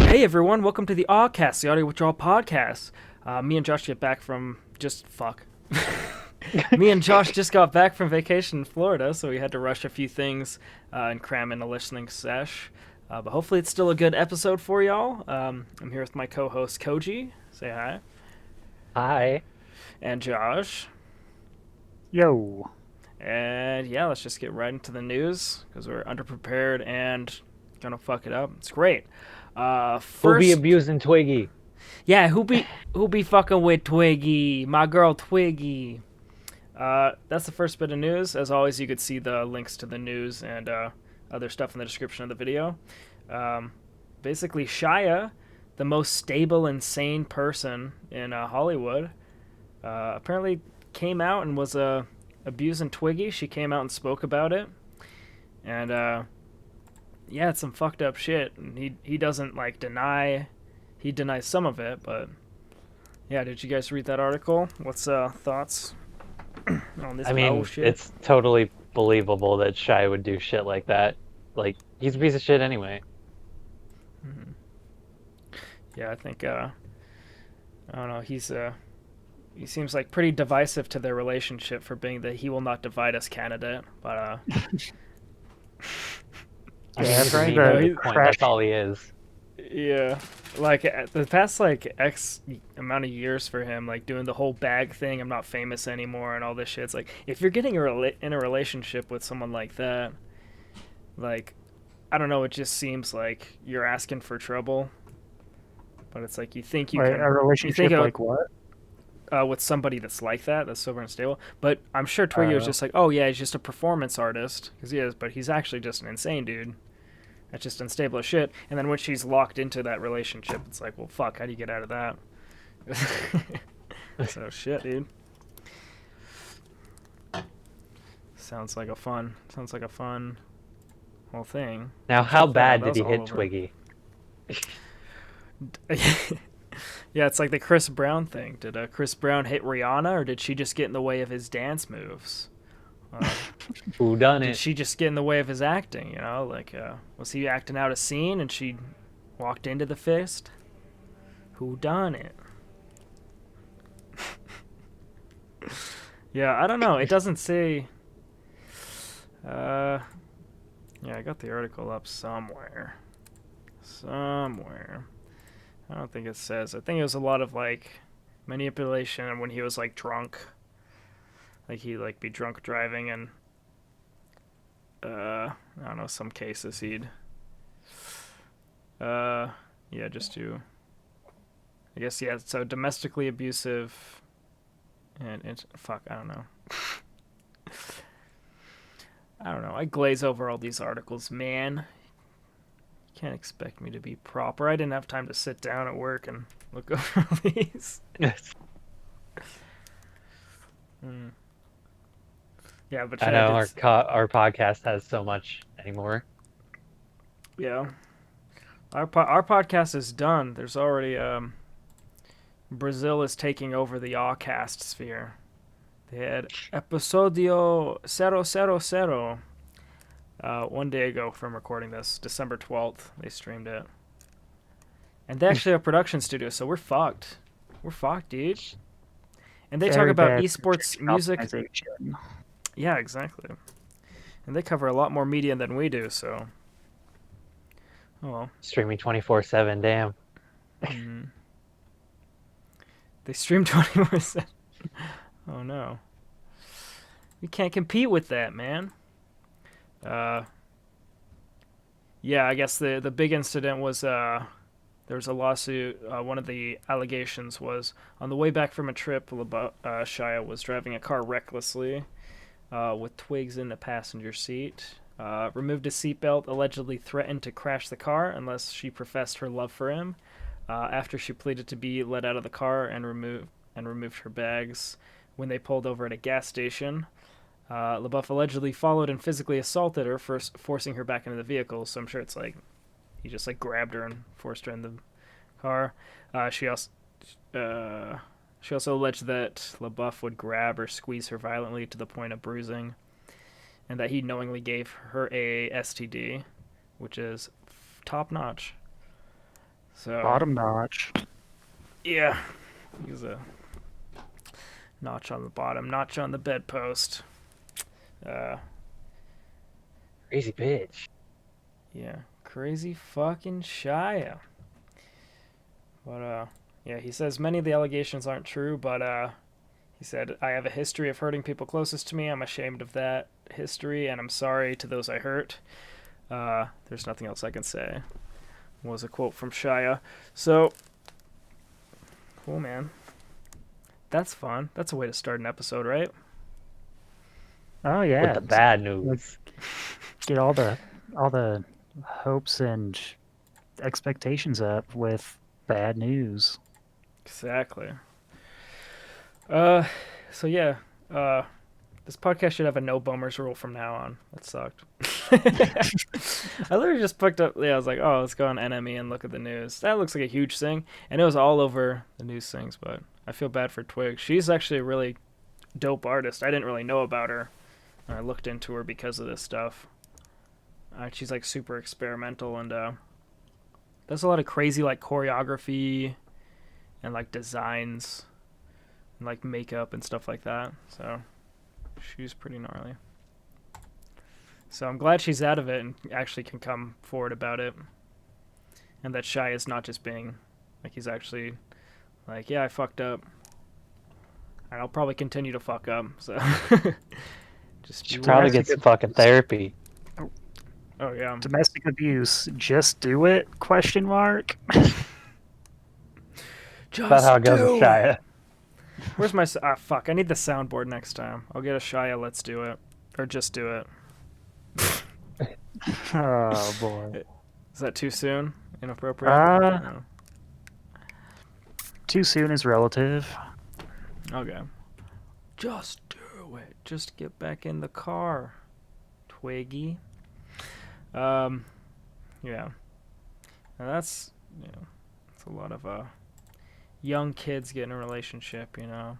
Hey everyone, welcome to the AWcast, the Audio Withdrawal Podcast. Me and Josh get back from Me and Josh just got back from vacation in Florida, so we had to rush a few things and cram in a listening sesh. But hopefully it's still a good episode for y'all. I'm here with my co-host Koji. Say hi. Hi. And Josh. Yo. And yeah, let's just get right into the news, because we're underprepared and gonna fuck it up. It's great. First, who be abusing Twiggy? Yeah, who be fucking with Twiggy? My girl Twiggy. That's the first bit of news. As always, you could see the links to the news and other stuff in the description of the video. Basically, Shia, the most stable and sane person in Hollywood, apparently came out and was abusing Twiggy. She came out and spoke about it. And yeah, it's some fucked up shit. And he doesn't deny. He denies some of it, but yeah. Did you guys read that article? What's thoughts on this? I mean, shit? It's totally believable that Shia would do shit like that. Like, he's a piece of shit anyway. Mm-hmm. Yeah, I think I don't know. He seems like pretty divisive to their relationship for being the "he will not divide us" candidate, but That's right. That's all he is. Yeah, the past X amount of years for him, doing the whole bag thing, I'm not famous anymore, and all this shit. It's like, if you're getting in a relationship with someone like that, I don't know, it just seems like you're asking for trouble. But it's like, you think you can... A relationship like what? With somebody that's like that, that's sober and stable. But I'm sure Twiggy was just like, oh yeah, he's just a performance artist, because he is, but he's actually just an insane dude. That's just unstable as shit. And then when she's locked into that relationship, it's like, well, fuck, how do you get out of that? So shit, dude. Sounds like a fun whole thing. Now, how bad did he hit Twiggy? Yeah, it's like the Chris Brown thing. Did Chris Brown hit Rihanna, or did she just get in the way of his dance moves? Who done it? Did she just get in the way of his acting, you know? Was he acting out a scene and she walked into the fist? Who done it? Yeah, I don't know. It doesn't say... yeah, I got the article up somewhere. I don't think it says. I think it was a lot of, manipulation when he was, drunk. He'd be drunk driving, and I don't know, some cases he'd just do, I guess, yeah, so domestically abusive and I don't know. I don't know. I glaze over all these articles, man. You can't expect me to be proper. I didn't have time to sit down at work and look over all these. Yeah, but I know our podcast has so much anymore. Yeah, our podcast is done. There's already Brazil is taking over the AWcast sphere. They had episodio 000 one day ago from recording this, December 12th. They streamed it, and they actually have a production studio, so we're fucked. We're fucked, dude. And they talk about esports music. Yeah, exactly. And they cover a lot more media than we do, so... Oh, well. Streaming 24/7, damn. Mm-hmm. They stream 24/7. Oh, no. We can't compete with that, man. Yeah, I guess the big incident was... there was a lawsuit. One of the allegations was, on the way back from a trip, Shia was driving a car recklessly, with twigs in the passenger seat, removed his seatbelt, allegedly threatened to crash the car unless she professed her love for him. After she pleaded to be let out of the car and removed her bags when they pulled over at a gas station. LaBeouf allegedly followed and physically assaulted her, forcing her back into the vehicle. So I'm sure it's he just like grabbed her and forced her in the car. She also alleged that LaBeouf would grab or squeeze her violently to the point of bruising, and that he knowingly gave her a STD, which is top notch. So Bottom notch. yeah, he's a notch on the bottom, notch on the bedpost. Crazy bitch. Yeah, crazy fucking Shia. But yeah, he says many of the allegations aren't true, but he said, I have a history of hurting people closest to me. I'm ashamed of that history, and I'm sorry to those I hurt. There's nothing else I can say. Was a quote from Shia. So, cool, man. That's fun. That's a way to start an episode, right? Oh yeah. With the bad news. Get all the hopes and expectations up with bad news. Exactly. So yeah, this podcast should have a no bummers rule from now on. That sucked. I literally just picked up. Yeah, I was like, oh, let's go on NME and look at the news. That looks like a huge thing, and it was all over the news things. But I feel bad for Twig. She's actually a really dope artist. I didn't really know about her. I looked into her because of this stuff. She's like super experimental and does a lot of crazy like choreography and like designs and like makeup and stuff like that. So she's pretty gnarly. So I'm glad she's out of it and actually can come forward about it. And that Shy is not just being like, he's actually like, yeah, I fucked up. And I'll probably continue to fuck up. So just She probably gets fucking therapy. Oh yeah. Domestic abuse. Just do it? Question mark. Just That's how it goes with Shia. Where's my... fuck. I need the soundboard next time. I'll get a Shia Let's Do It. Or Just Do It. Oh, boy. Is that too soon? Inappropriate? No. Too soon is relative. Okay. Just do it. Just get back in the car, Twiggy. Yeah. Now that's, you know, that's a lot of young kids getting a relationship, you know.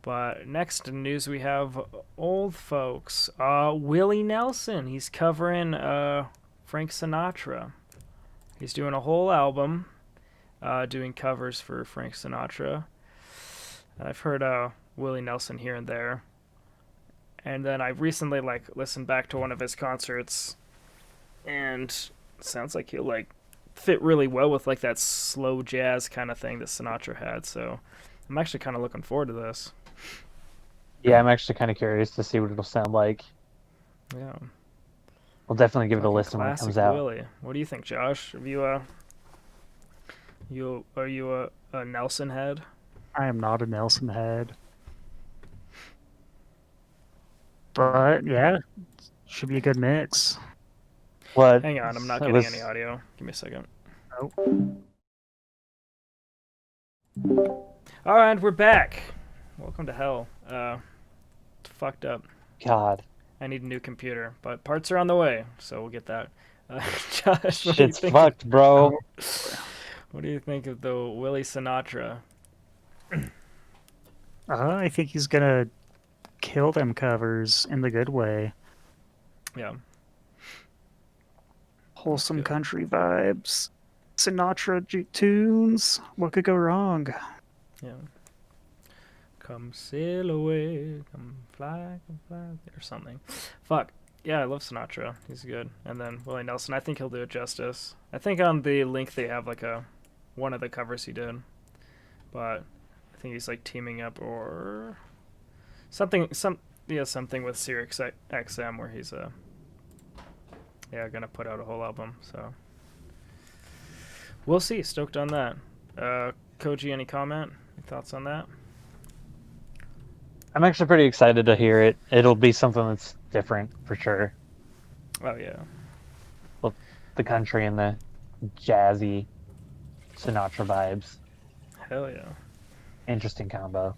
But next in news we have old folks. Willie Nelson. He's covering Frank Sinatra. He's doing a whole album, doing covers for Frank Sinatra. I've heard Willie Nelson here and there. And then I recently listened back to one of his concerts, and it sounds like he'll fit really well with that slow jazz kind of thing that Sinatra had. So I'm actually kind of looking forward to this. Yeah, I'm actually kind of curious to see what it'll sound like. Yeah. We'll definitely give it a listen when it comes out. Willie. What do you think, Josh? Have you are you a Nelson head? I am not a Nelson head. But yeah, should be a good mix. What? Hang on, I'm not getting any audio. Give me a second. Oh. Alright, we're back. Welcome to hell. It's fucked up. God. I need a new computer, but parts are on the way, so we'll get that. Josh, what Shit's do you think? fucked, bro. What do you think of the Willie Sinatra? I think he's gonna kill them covers in the good way. Yeah. Wholesome Good. country vibes. Sinatra tunes. What could go wrong? Yeah. Come sail away, come fly, or something. Fuck. Yeah, I love Sinatra. He's good. And then Willie Nelson, I think he'll do it justice. I think on the link they have one of the covers he did. But I think he's teaming up or something with Sirius XM where he's gonna put out a whole album. So we'll see. Stoked on that. Koji, any comment? Any thoughts on that? I'm actually pretty excited to hear it. It'll be something that's different for sure. Oh yeah. Well, the country and the jazzy Sinatra vibes. Hell yeah. Interesting combo.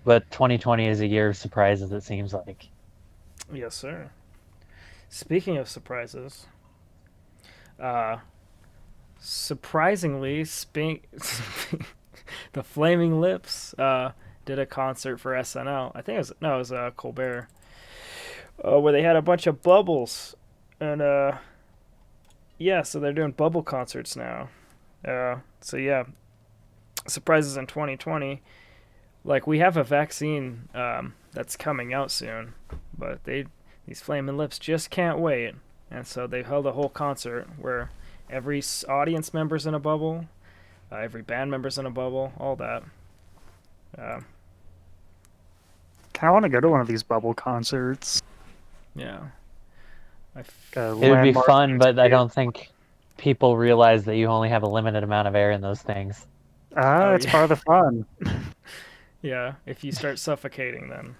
But 2020 is a year of surprises, it seems like. Yes, sir. Speaking of surprises, surprisingly, the Flaming Lips did a concert for SNL. I think it was Colbert, where they had a bunch of bubbles, and yeah, so they're doing bubble concerts now. So yeah, surprises in 2020. Like, we have a vaccine that's coming out soon, but these Flaming Lips just can't wait, and so they held a whole concert where every audience member's in a bubble, every band member's in a bubble, all that. Kind of want to go to one of these bubble concerts. Yeah. It would be fun, but I don't think people realize that you only have a limited amount of air in those things. It's part of the fun. Yeah, if you start suffocating, then,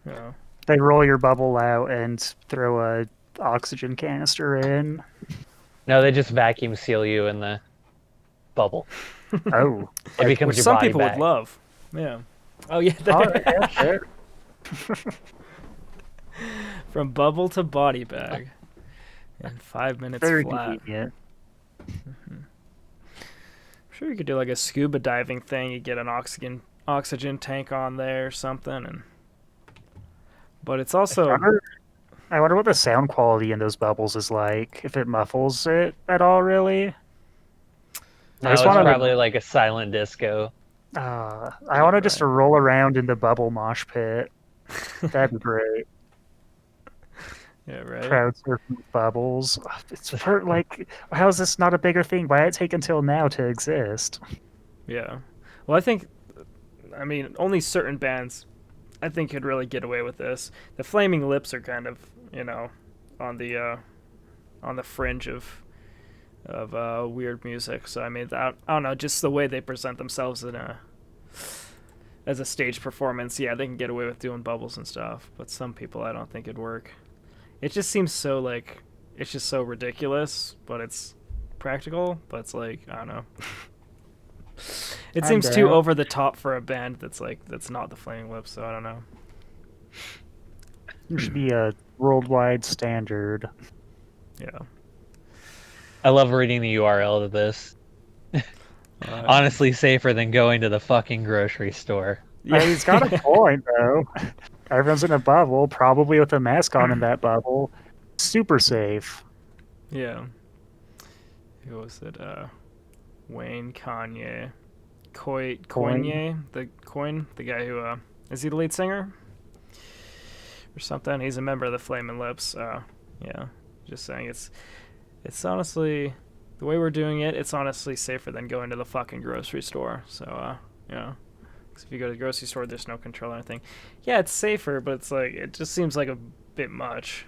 you know. They roll your bubble out and throw a oxygen canister in. No, they just vacuum seal you in the bubble. Oh. It becomes Which your some body people bag. would love. Yeah. Oh, yeah. Yeah, sure. From bubble to body bag in 5 minutes Very flat. convenient. I'm sure you could do like a scuba diving thing. You get an oxygen tank on there or something, but it's also I wonder what the sound quality in those bubbles is like. If it muffles it at all, really. No, it's probably like a silent disco. I want to just roll around in the bubble mosh pit. That'd be great. Yeah, right. Crowd surfing with bubbles. It's like, how is this not a bigger thing? Why did it take until now to exist? Yeah. Well, I mean, only certain bands, I think, could really get away with this. The Flaming Lips are kind of, on the fringe of weird music. So I mean, I don't know, just the way they present themselves as a stage performance. Yeah, they can get away with doing bubbles and stuff. But some people, I don't think it'd work. It just seems so it's just so ridiculous, but it's practical. But it's like, I don't know. It seems too over the top for a band that's not the Flaming Lips. So I don't know. There should be a worldwide standard. Yeah. I love reading the URL to this. Honestly, safer than going to the fucking grocery store. Yeah, he's got a point, though. Everyone's in a bubble, probably with a mask on in that bubble. Super safe. Yeah. Who was it? Wayne Kanye. Koinye? The guy who, is he the lead singer? Or something? He's a member of the Flaming Lips. Yeah. Just saying, it's honestly, the way we're doing it, it's honestly safer than going to the fucking grocery store. So, because if you go to the grocery store, there's no control or anything. Yeah, it's safer, but it's like, it just seems like a bit much.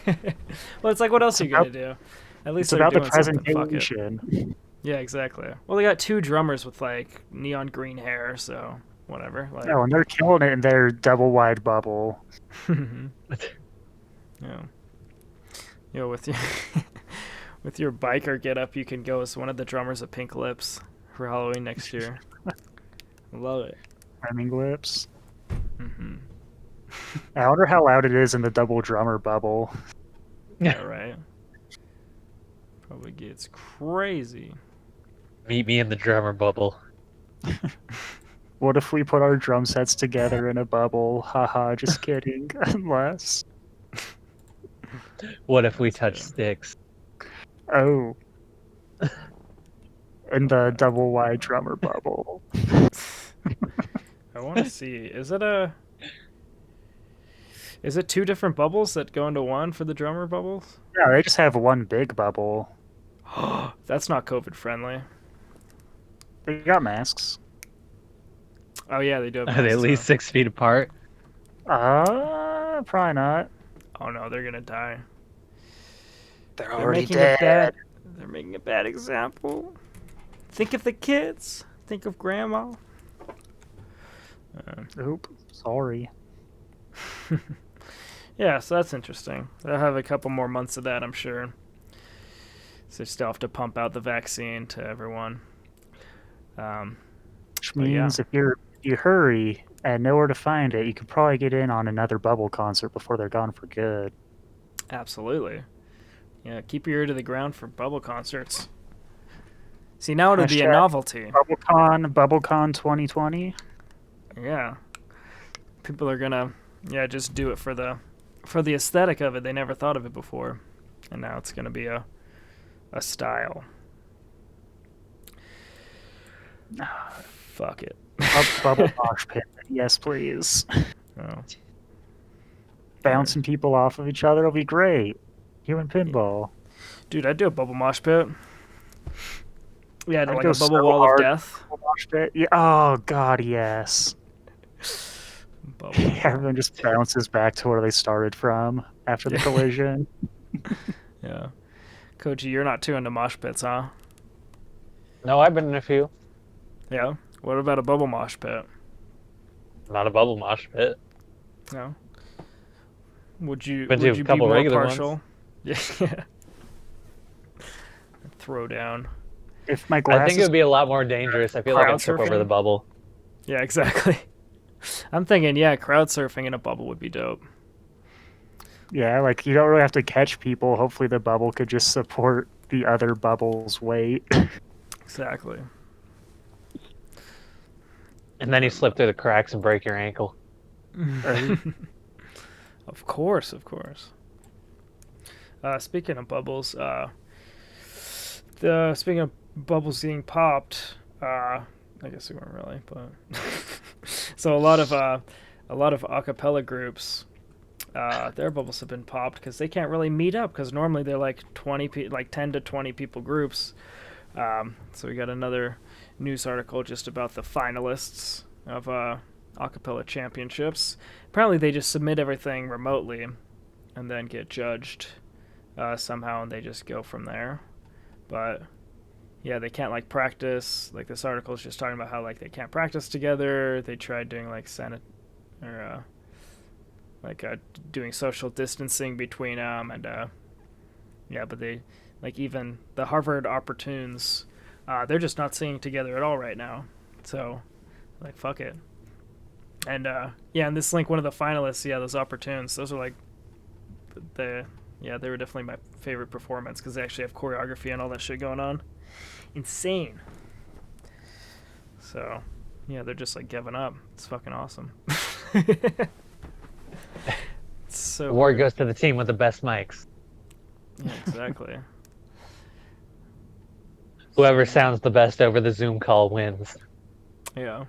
Well, it's like, what else are you going to do? At least it's about doing the presentation. Fuck it. Yeah, exactly. Well, they got two drummers with, like, neon green hair, so whatever. Like, oh, and they're killing it in their double wide bubble. Yeah. Yo, with your biker get up, you can go as one of the drummers of Pink Lips for Halloween next year. Love it. Flaming Lips. Mm-hmm. I wonder how loud it is in the double drummer bubble. Yeah, right. Probably gets crazy. Meet me in the drummer bubble. What if we put our drum sets together in a bubble? Haha, just kidding. Unless. What if we touch sticks? Oh. In the double wide drummer bubble. I want to see. Is it two different bubbles that go into one for the drummer bubbles? Yeah, they just have one big bubble. That's not COVID friendly. They got masks. Oh yeah, they do have Are they at masks, least 6 feet apart? Probably not. Oh no, they're gonna die. They're already dead. They're making a bad example. Think of the kids. Think of grandma. Oop, sorry. Yeah, so that's interesting. They'll have a couple more months of that, I'm sure. So they still have to pump out the vaccine to everyone. Which means if you hurry and know where to find it, you could probably get in on another bubble concert before they're gone for good. Absolutely. Yeah, keep your ear to the ground for bubble concerts. See, now it'll be a Hashtag novelty. BubbleCon 2020. Yeah. People are gonna, just do it for the aesthetic of it. They never thought of it before, and now it's gonna be a style. Fuck it. Bubble mosh pit. Yes, please. Oh. Bouncing people off of each other will be great. Human pinball. Dude, I'd do a bubble mosh pit. Yeah, I'd like go a bubble so wall of hard. death. Bubble mosh pit. Yeah. Oh god, yes. Bubble. Everyone just bounces back to where they started from after the collision. Yeah. Koji, you're not too into mosh pits, huh? No, I've been in a few. Yeah. What about a bubble mosh pit? Not a bubble mosh pit. No. Would you Been to a be couple more regular partial? Yeah. Throw down. If my I glasses, think it would be a lot more dangerous. I feel like Crowd I'd trip over surfing? the bubble. Yeah, exactly. I'm thinking, crowd surfing in a bubble would be dope. yeah, like you don't really have to catch people. Hopefully, the bubble could just support the other bubble's weight. Exactly. And then you slip through the cracks and break your ankle. Of course. Speaking of bubbles, speaking of bubbles getting popped, I guess we weren't really, but so a lot of acapella groups, their bubbles have been popped because they can't really meet up because normally they're like 10 to 20 people groups. So we got another news article just about the finalists of acapella championships. Apparently they just submit everything remotely and then get judged somehow, and they just go from there. But yeah, they can't like practice. Like this article is just talking about how like they can't practice together. They tried doing like doing social distancing between them, and but they like even the Harvard Opportunes, they're just not singing together at all right now. So like fuck it. And and this link, one of the finalists, those Opportunes, those are like they were definitely my favorite performance because they actually have choreography and all that shit going on. Insane. So they're just like giving up. It's fucking awesome. It's so Award goes to the team with the best mics. Yeah, exactly. Whoever sounds the best over the Zoom call wins. Yeah.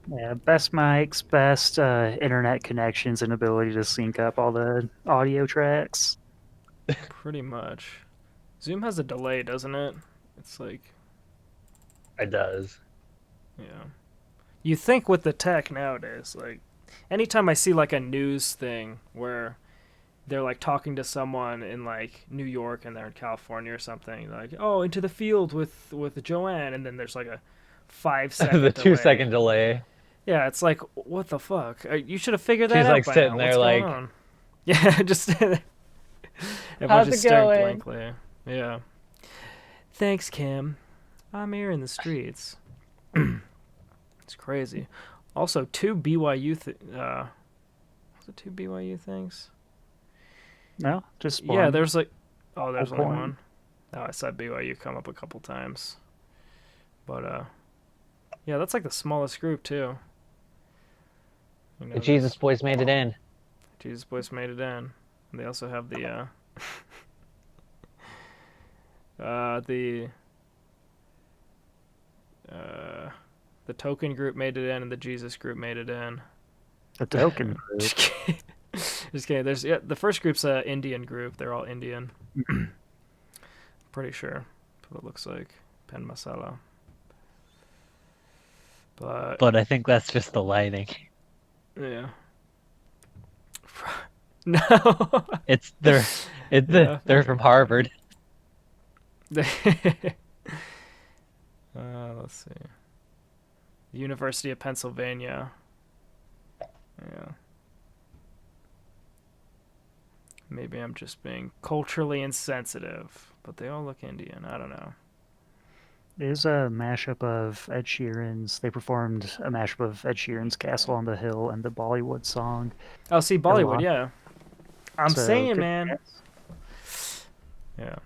Yeah, best mics, best internet connections, and ability to sync up all the audio tracks. Pretty much. Zoom has a delay, doesn't it? It's like, It does. yeah. You think with the tech nowadays, like, anytime I see like a news thing where they're like talking to someone in like New York and they're in California or something, like, oh, into the field with Joanne, and then there's like a 5-second The delay. 2-second delay. Yeah, it's like, what the fuck? You should have figured that She's out like by sitting now. there What's like, going on? Yeah, just everyone How's just it staring going? blankly. Yeah. Thanks, Kim. I'm here in the streets. It's crazy. Also, two BYU was it two BYU things? No, just one. Yeah, there's like, there's only point. one. Oh, I said BYU come up a couple times. But yeah, that's like the smallest group too. You know, the Jesus Boys made it in. Jesus Boys made it in. And they also have the the token group made it in, and the Jesus group made it in. The token group. Just kidding. There's the first group's a Indian group. They're all Indian. Pretty sure. That's what it looks like. Pen masala. But I think that's just the lighting. Yeah. No. They're from Harvard. Let's see. The University of Pennsylvania. Yeah. Maybe I'm just being culturally insensitive, but they all look Indian. I don't know. There's a mashup of Ed Sheeran's. They performed a mashup of Ed Sheeran's "Castle on the Hill" and the Bollywood song. Oh, see, Bollywood, lot. yeah. I'm So, saying, good man. chance. Yeah.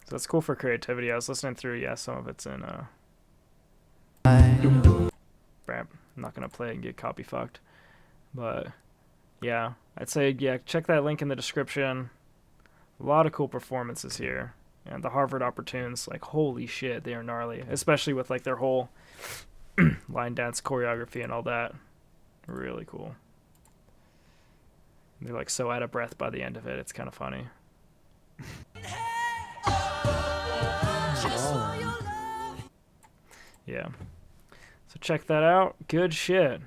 So that's cool for creativity. I was listening through, some of it's in I'm not gonna play it and get copy fucked. But yeah, I'd say check that link in the description. A lot of cool performances here. And the Harvard Opportunes, like, holy shit, they are gnarly. Especially with, like, their whole line dance choreography and all that. Really cool. They're, like, so out of breath by the end of it. It's kind of funny. Yeah. So check that out. Good shit.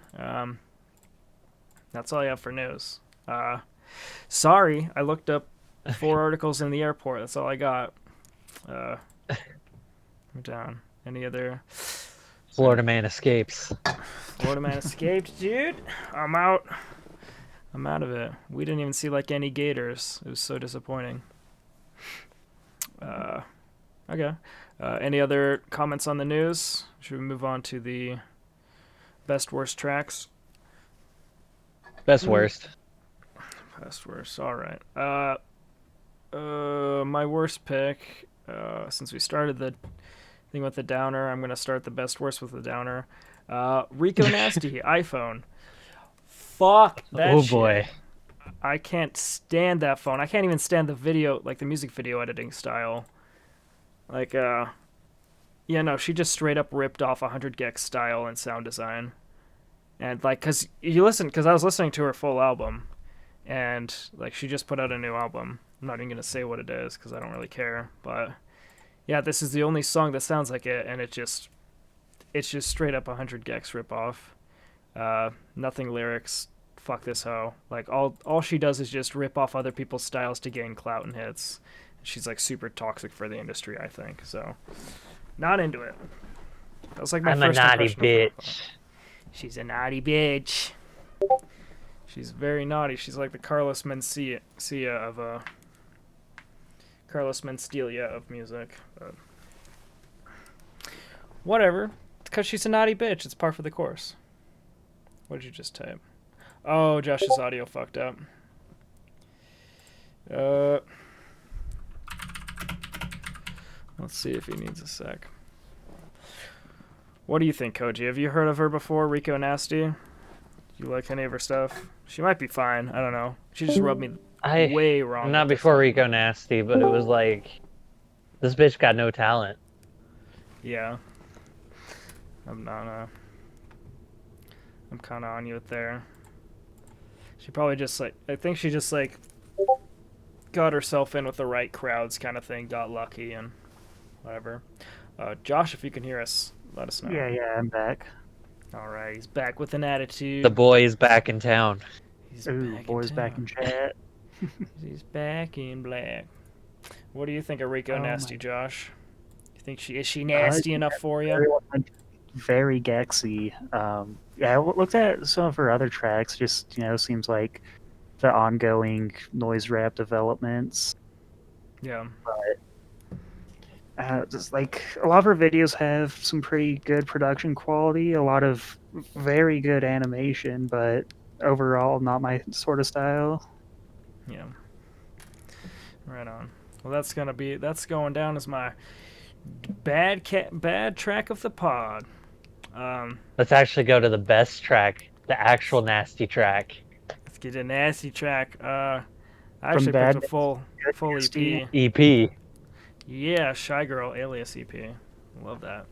That's all I have for news. Sorry, I looked up 4 articles in the airport. That's all I got. I'm down. Any other? Florida man escapes. Florida man escaped, dude. I'm out. I'm out of it. We didn't even see like any gators. It was so disappointing. Okay. Any other comments on the news? Should we move on to the best worst tracks? Best worst. Best worst. All right. My worst pick. Since we started the thing with the downer, I'm gonna start the best worst with the downer. Rico Nasty iPhone. Fuck that shit. Boy. I can't stand that phone. I can't even stand the video, like the music video editing style. Like, she just straight up ripped off 100 Gex style and sound design. And like, cause I was listening to her full album, and like she just put out a new album. I'm not even gonna say what it is because I don't really care. But yeah, this is the only song that sounds like it, and it's just straight up 100 Gex ripoff. Nothing lyrics. Fuck this hoe. Like all she does is just rip off other people's styles to gain clout and hits. She's like super toxic for the industry, I think. So not into it. That was like my first I'm a naughty impression of bitch. She's a naughty bitch. She's very naughty. She's like the Carlos Mencia of Carlos Mencia of music. But whatever. It's because she's a naughty bitch. It's par for the course. What did you just type? Oh, Josh's audio fucked up. Let's see if he needs a sec. What do you think, Koji? Have you heard of her before, Rico Nasty? Do you like any of her stuff? She might be fine. I don't know. She just rubbed me way wrong. Not before Rico Nasty, but it was like, this bitch got no talent. Yeah. I'm kind of on you there. She probably just I think she just got herself in with the right crowds kind of thing, got lucky and whatever. Josh, if you can hear us, let us know. Yeah, I'm back. All right, he's back with an attitude. The boy is back in town. Boy's back in chat. He's back in black. What do you think of Rico Nasty, Josh? You think is she nasty enough for you? Very Gexy. I looked at some of her other tracks. Just seems like the ongoing noise rap developments. Yeah. But just like a lot of her videos have some pretty good production quality, a lot of very good animation, but overall not my sort of style. Yeah. Right on. Well, that's going down as my bad track of the pod. Let's actually go to the best track, the actual nasty track. Let's get a nasty track. I actually picked a full EP. EP. Yeah, Shygirl Alias EP. Love that.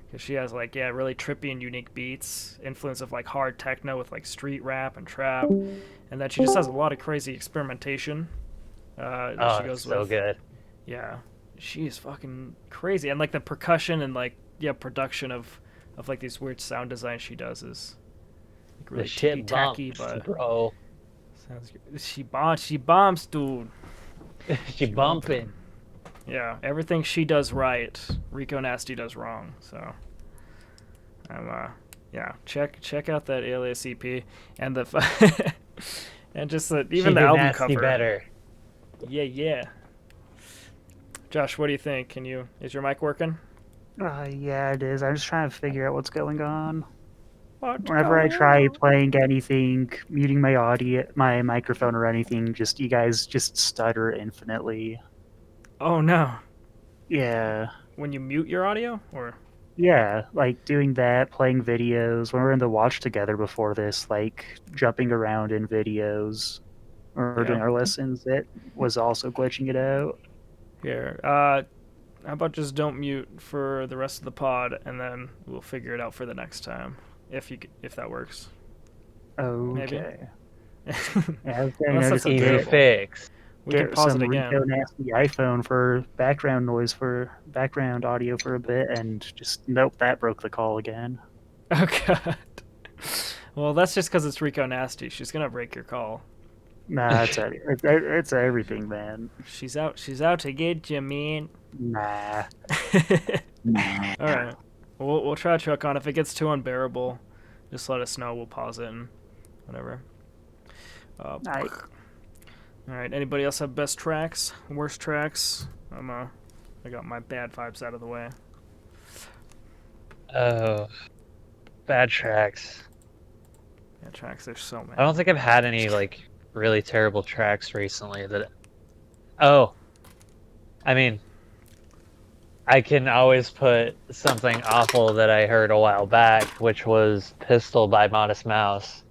Because she has really trippy and unique beats, influence of hard techno with street rap and trap, and then she just has a lot of crazy experimentation. She goes so with. Good. Yeah, she is fucking crazy, and the percussion and production of these weird sound designs she does is really the shit tacky, bumps, but bro. Sounds good. She bombs, dude. she bumping. Yeah, everything she does right, Rico Nasty does wrong. So, check out that Alias EP and the and just even the album cover. Better. Yeah. Josh, what do you think? Is your mic working? Yeah, it is. I'm just trying to figure out what's going on. Whenever I try playing anything, muting my audio, my microphone or anything, you guys just stutter infinitely. Oh no. Yeah. When you mute your audio, or Yeah, like doing that, playing videos. When we were in the watch together before this, like jumping around in videos or Yeah. doing our lessons, it was also glitching it out. here, how about just don't mute for the rest of the pod, and then we'll figure it out for the next time, if that works. Maybe. Okay. Yeah, I was saying, Unless that's just Easy terrible. fix. We can get pause some it again. Rico Nasty iPhone for background noise for background audio for a bit, and just nope, that broke the call again. Oh god. Well, that's just because it's Rico Nasty. She's gonna break your call. Nah, it's everything, man. She's out to get you, man. Nah. All right. We'll try to truck on. If it gets too unbearable, just let us know. We'll pause it and whatever. All right. Anybody else have best tracks, worst tracks? I got my bad vibes out of the way. Oh, bad tracks. Yeah, tracks. There's so many. I don't think I've had any like really terrible tracks recently. Oh, I mean, I can always put something awful that I heard a while back, which was "Pistol" by Modest Mouse.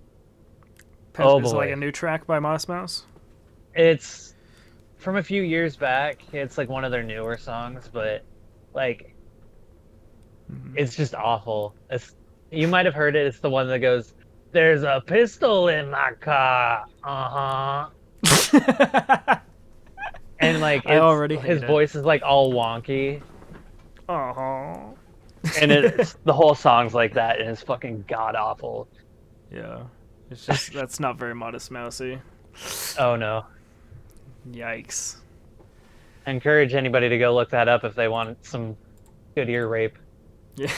Oh Is it boy. like a new track by Modest Mouse? It's from a few years back. It's like one of their newer songs, but like it's just awful. You might have heard it. It's the one that goes, "There's a pistol in my car." And like I already hate his it. voice is like all wonky, Uh-huh. and it's the whole song's like that, and it's fucking god awful. Yeah. It's just that's not very Modest Mousey. Oh no. Yikes. I encourage anybody to go look that up if they want some good ear rape. Yeah.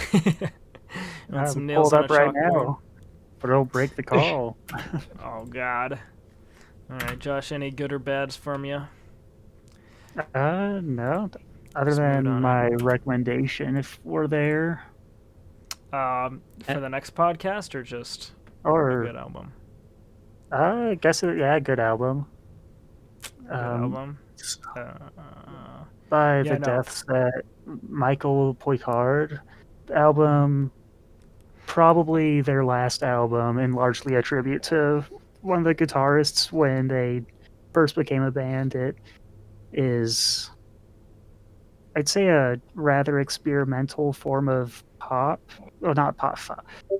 Want I'm some nails pulled on up a right chalkboard? now, but it'll break the call. Oh god. All right, Josh. Any good or bads from you? No. Other Just moving than on. my recommendation, if we're there, For the next podcast, or just a or good album? I guess good album. Good album. By Yeah, the no. Deaths that Michael Poicard album, probably their last album, and largely a tribute to one of the guitarists when they first became a band. It is, I'd say, a rather experimental form of pop. Well, not pop,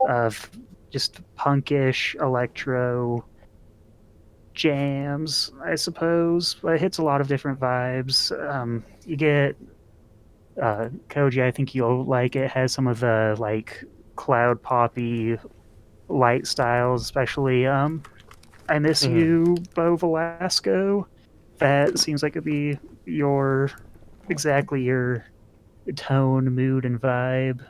of just punkish electro jams, I suppose. But it hits a lot of different vibes. You get Koji, I think you'll like it. Has some of the like cloud poppy light styles, especially I Miss You, Bo Velasco. That seems like it'd be exactly your tone, mood, and vibe.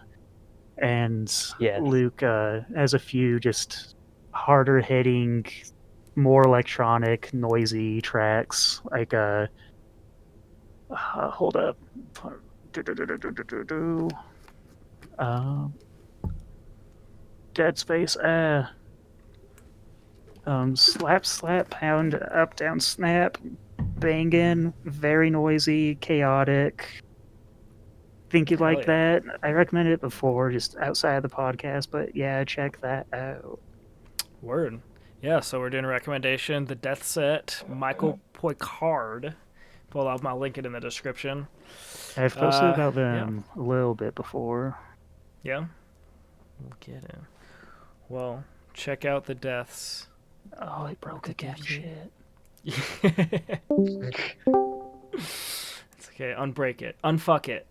And Yes. Luke has a few just harder hitting, more electronic, noisy tracks. Like hold up. Dead Space. Slap, slap, pound, up, down, snap, banging, very noisy, chaotic. Think you'd like that? I recommended it before, just outside of the podcast, but yeah, check that out. Word. Yeah, so we're doing a recommendation. The Death Set, Michael Poicard. Pull out my link it in the description. I've posted about them a little bit before. Yeah? We'll get it. Well, check out The Deaths. Oh, it broke again, shit. It's okay, unbreak it. Unfuck it.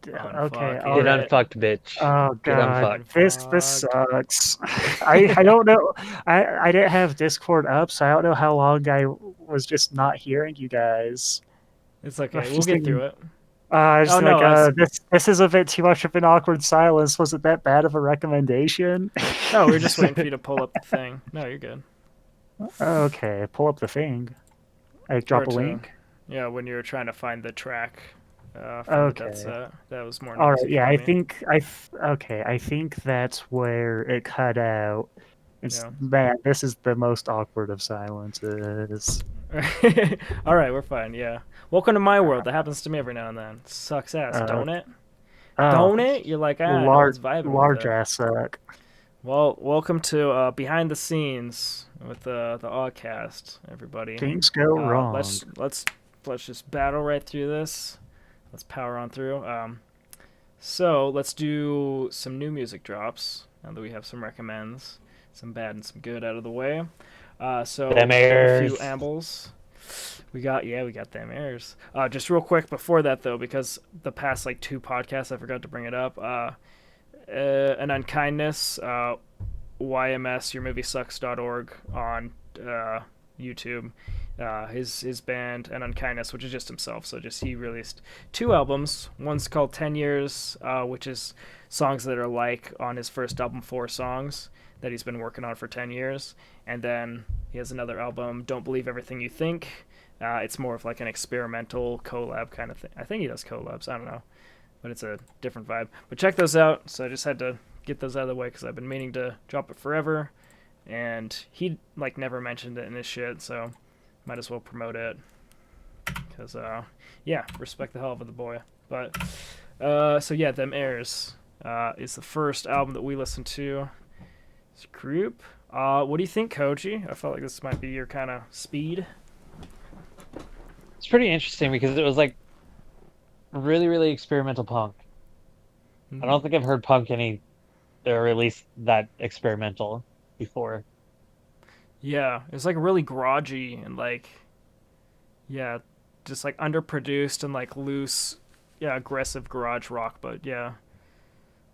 Okay, Get all right. unfucked, bitch. Oh Get god, unfucked. this sucks. I don't know. I didn't have Discord up, so I don't know how long I was just not hearing you guys. It's okay. We'll get through it. This is a bit too much of an awkward silence. Was it that bad of a recommendation? No, we were just waiting for you to pull up the thing. No, you're good. Okay, pull up the thing. I drop a link. Yeah, when you were trying to find the track. Okay. That was more. All right. Yeah, I think that's where it cut out. Man, this is the most awkward of silences. All right, we're fine. Yeah. Welcome to my world. That happens to me every now and then. Sucks ass, Uh, don't it? oh, Don't it? You're like, no large, one's vibing with large it. ass suck. Well, welcome to behind the scenes with the AWcast, everybody. Things go wrong. Let's just battle right through this. Let's power on through. So let's do some new music drops. Now that we have some recommends, some bad and some good out of the way. So Them we have a few airs. ambles. We got them airs. Just real quick before that though, because the past like 2 podcasts I forgot to bring it up. An unkindness. YMSYourMovieSucks.org on YouTube. His band An Unkindness, which is just himself. So just he released 2 albums. One's called 10 Years, which is songs that are like on his first album, 4 songs that he's been working on for 10 years. And then he has another album, Don't Believe Everything You Think. It's more of like an experimental collab kind of thing. I think he does collabs. I don't know. But it's a different vibe. But check those out. So I just had to get those out of the way because I've been meaning to drop it forever. And he like never mentioned it in his shit, so might as well promote it. Because, yeah, respect the hell of the boy. But, so yeah, Them Airs is the first album that we listened to. This group. What do you think, Koji? I felt like this might be your kind of speed. It's pretty interesting because it was like really, really experimental punk. I don't think I've heard punk or at least that experimental before. Yeah, it was like really groggy and like, yeah, just like underproduced and like loose, yeah, aggressive garage rock, but yeah,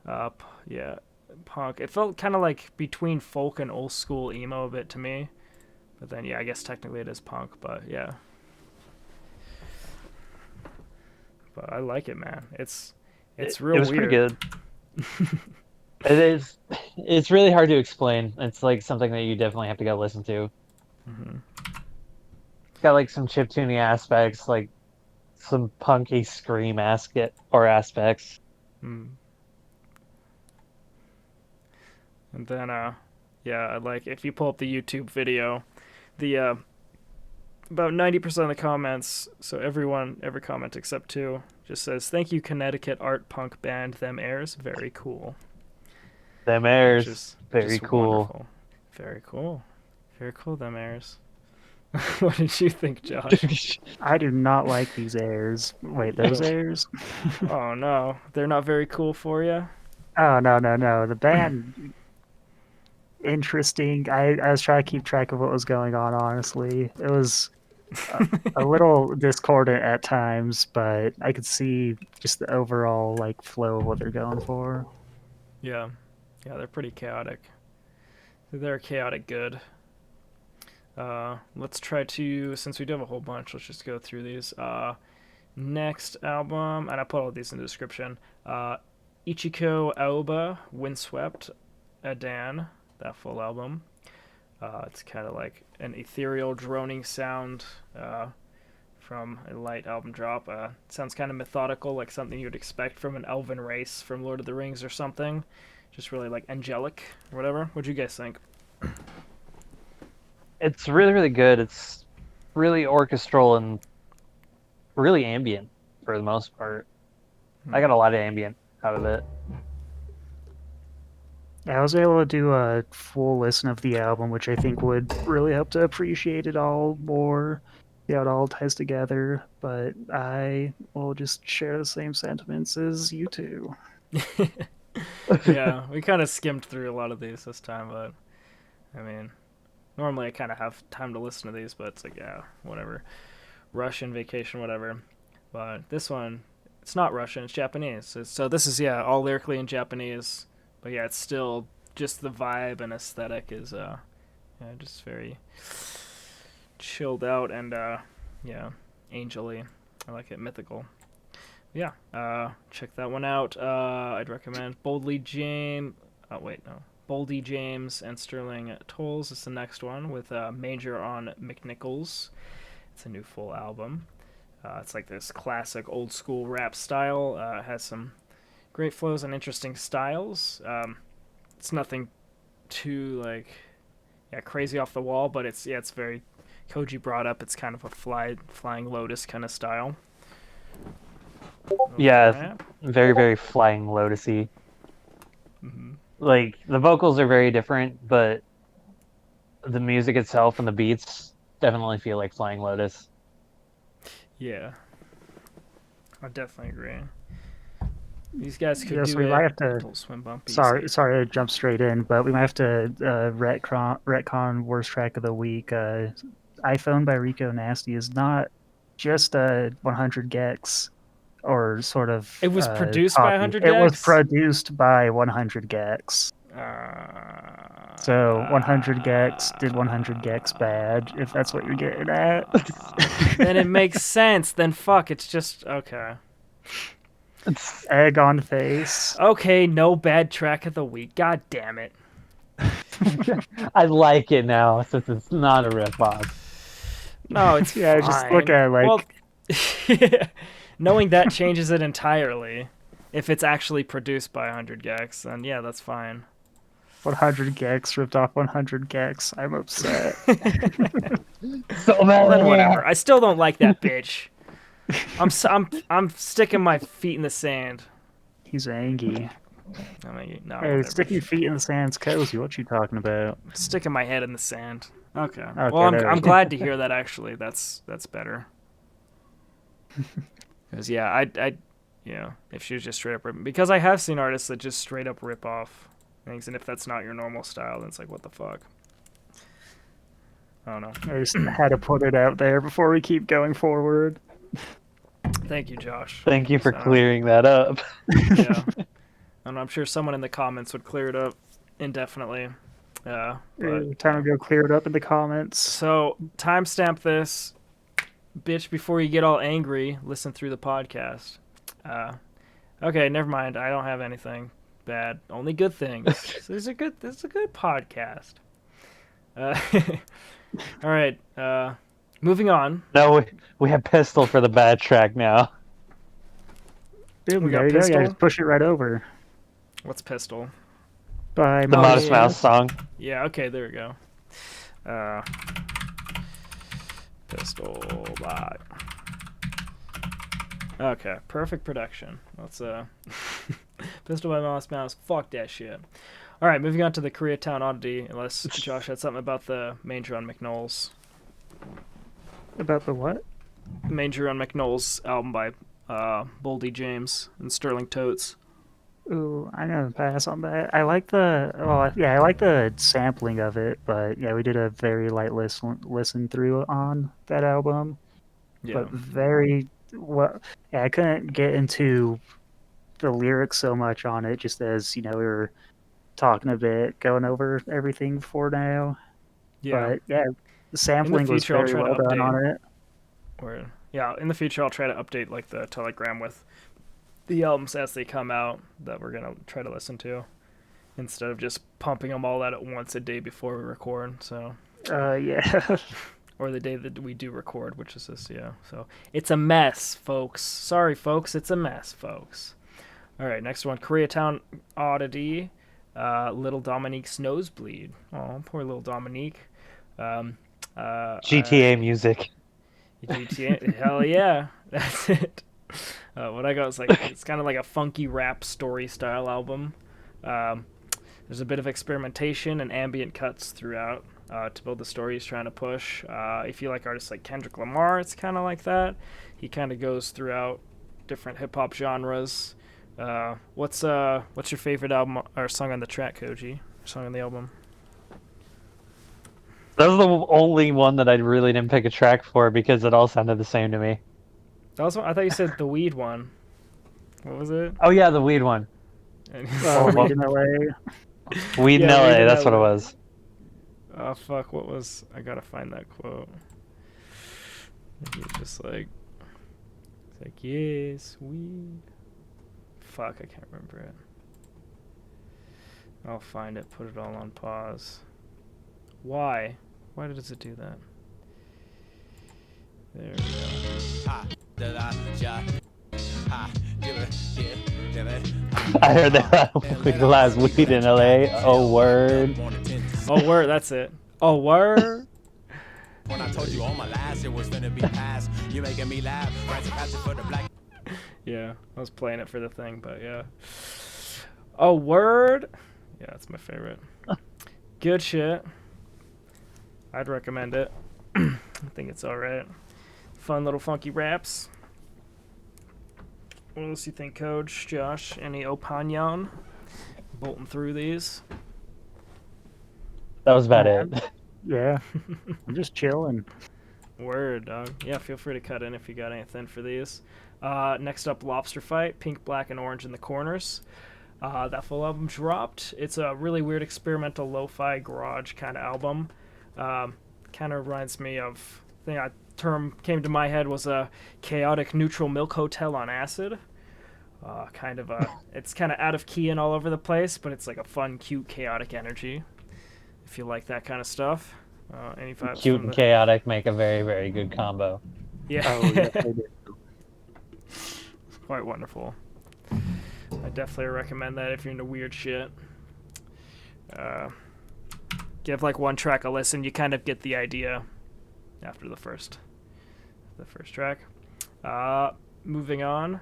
yeah, punk. It felt kind of like between folk and old school emo a bit to me, but then yeah, I guess technically it is punk, but yeah. But I like it, man. It's real It was weird. pretty good. It is. It's really hard to explain. It's like something that you definitely have to go listen to. Mm-hmm. It's got like some chiptune aspects, like some punky scream aspects. Mm. And then yeah, I like if you pull up the YouTube video, the about 90% of the comments, so every comment except 2 just says, "Thank you, Connecticut art punk band Them Airs. Very cool." Them airs, Just very cool. Wonderful. Very cool. Very cool, Them Airs. What did you think, Josh? I do not like these airs. Wait, those airs? Oh no, they're not very cool for you. Oh, no. The band, interesting. I was trying to keep track of what was going on, honestly. It was a little discordant at times, but I could see just the overall like flow of what they're going for. Yeah, they're pretty chaotic. They're chaotic good. Let's try to, since we do have a whole bunch, let's just go through these. Next album, and I put all these in the description. Ichiko, Aoba, Windswept, Adan, that full album. It's kind of like an ethereal droning sound from a light album drop. Sounds kind of methodical, like something you'd expect from an elven race from Lord of the Rings or something. Just really like angelic or whatever. What'd you guys think? It's really, really good. It's really orchestral and really ambient for the most part. I got a lot of ambient out of it. I was able to do a full listen of the album, which I think would really help to appreciate it all more, see how it all ties together, but I will just share the same sentiments as you two. Yeah, we kind of skimmed through a lot of these this time, but I mean, normally I kind of have time to listen to these, but it's like, yeah, whatever. Russian vacation, whatever. But this one, it's not Russian, it's Japanese. So this is, yeah, all lyrically in Japanese. But yeah, it's still just the vibe and aesthetic is, yeah, just very chilled out and, yeah, angel-y. I like it, mythical. Yeah, check that one out. I'd recommend Boldy James and Sterling Toles is the next one with Manger on McNichols. It's a new full album. It's like this classic old school rap style. It has some great flows and interesting styles. It's nothing too like crazy off the wall, but it's very Koji brought up it's kind of a flying lotus kind of style. Yeah, Alright. very, very Flying Lotus-y. Mhm. Like, the vocals are very different, but the music itself and the beats definitely feel like Flying Lotus. Yeah, I definitely agree. These guys could Yes, do we it. might have to. Don't swim bump easy. Sorry, I jumped straight in, but we might have to retcon worst track of the week. iPhone by Rico Nasty is not just a 100 Gex or sort of. It was produced by copy. 100 It was Gex? produced by 100 Gex. So 100 Gex did 100 Gex bad, if that's what you're getting at. Then it makes sense. Then fuck, it's just okay. Egg on face. Okay, no bad track of the week. God damn it. I like it now, since it's not a ripoff. No, it's Yeah, fine. just look at like. Well, knowing that changes it entirely. If it's actually produced by 100 Gex, then yeah, that's fine. 100 Gex ripped off 100 Gex. I'm upset. So Well, then whatever. I still don't like that bitch. I'm sticking my feet in the sand. He's angry. I mean, no, Hey, whatever. sticking your feet in the sand's cozy. What you talking about? Sticking my head in the sand. Okay. Okay, Well, there I'm we go. glad to hear that. Actually, that's better. Because yeah, I if she was just straight up ripping, because I have seen artists that just straight up rip off things, and if that's not your normal style, then it's like, what the fuck. I don't know. I just had to put it out there before we keep going forward. Thank you, Josh. Thank you for So, clearing that up. Yeah. And I'm sure someone in the comments would clear it up indefinitely. But, Time to go clear it up in the comments. so timestamp this, bitch, before you get all angry. Listen through the podcast. Okay, never mind. I don't have anything bad. Only good things. This is a good podcast. All right. Moving on. No, we have Pistol for the bad track now. Boom, We got there you go. Yeah, Pistol. just push it right over. What's Pistol? By The Oh, Modest yeah. Mouse song. Yeah. Okay. There we go. Pistol bot. Okay, perfect production. Let's Pistol by Mouse. Fuck that shit. All right, moving on to the Koreatown Oddity. Unless Josh had something about the Manger on McNichols. About the what? Manger on McNichols album by Boldy James and Sterling Totes. Ooh, I'm gonna pass on that. I like I like the sampling of it, but yeah, we did a very light listen through on that album. Yeah. But very well. Yeah, I couldn't get into the lyrics so much on it, just as we were talking a bit, going over everything before now. Yeah. But yeah, the sampling was future, I'll very try to well done update. on it. Or yeah, in the future I'll try to update like the Telegram with the albums as they come out that we're gonna try to listen to, instead of just pumping them all out at once a day before we record. So, Yeah. or the day that we do record, which is this, yeah. So it's a mess, folks. Sorry, folks, it's a mess, folks. All right, next one, Koreatown Oddity, Little Dominique's Nosebleed. Oh, poor little Dominique. GTA music. GTA, hell yeah, that's it. What I got is like, it's kind of like a funky rap story style album. There's a bit of experimentation and ambient cuts throughout to build the story he's trying to push. If you like artists like Kendrick Lamar, it's kind of like that. He kind of goes throughout different hip hop genres. What's your favorite album or song on the track, Koji? Song on the album? That was the only one that I really didn't pick a track for because it all sounded the same to me. That was one, I thought you said the weed one. What was it? Oh yeah, the weed one. Weed in LA. Weed in Yeah, LA, Weed in that's what it LA. was. Oh fuck! What was? I gotta find that quote. He's just like, it's like yes, weed. Fuck! I can't remember it. I'll find it. Put it all on pause. Why? Why does it do that? There we go. I heard that last weed in LA. Oh word. Oh word, that's it. Oh word. When I told you all my last, it was finna be past. You making me laugh. Rights of passion for the black. Yeah, I was playing it for the thing, but yeah. Oh, word. Yeah, that's my favorite. Good shit. I'd recommend it. I think it's alright. Fun little funky raps. What else you think, Coach? Josh, any opinion? Bolting through these. That was about it. Yeah, I'm just chilling. Word, dog. Yeah, feel free to cut in if you got anything for these. Next up, Lobster Fight. Pink, black, and orange in the corners. That full album dropped. It's a really weird experimental lo-fi garage kind of album. Kind of reminds me of, I think a term came to my head was a chaotic neutral milk hotel on acid. It's kind of out of key and all over the place, but it's like a fun, cute, chaotic energy. If you like that kind of stuff. Any vibes Cute from and chaotic make a very, very good combo. Yeah. Oh, yeah, I do. Quite wonderful. I definitely recommend that if you're into weird shit. Give like one track a listen. You kind of get the idea after the first track. Moving on.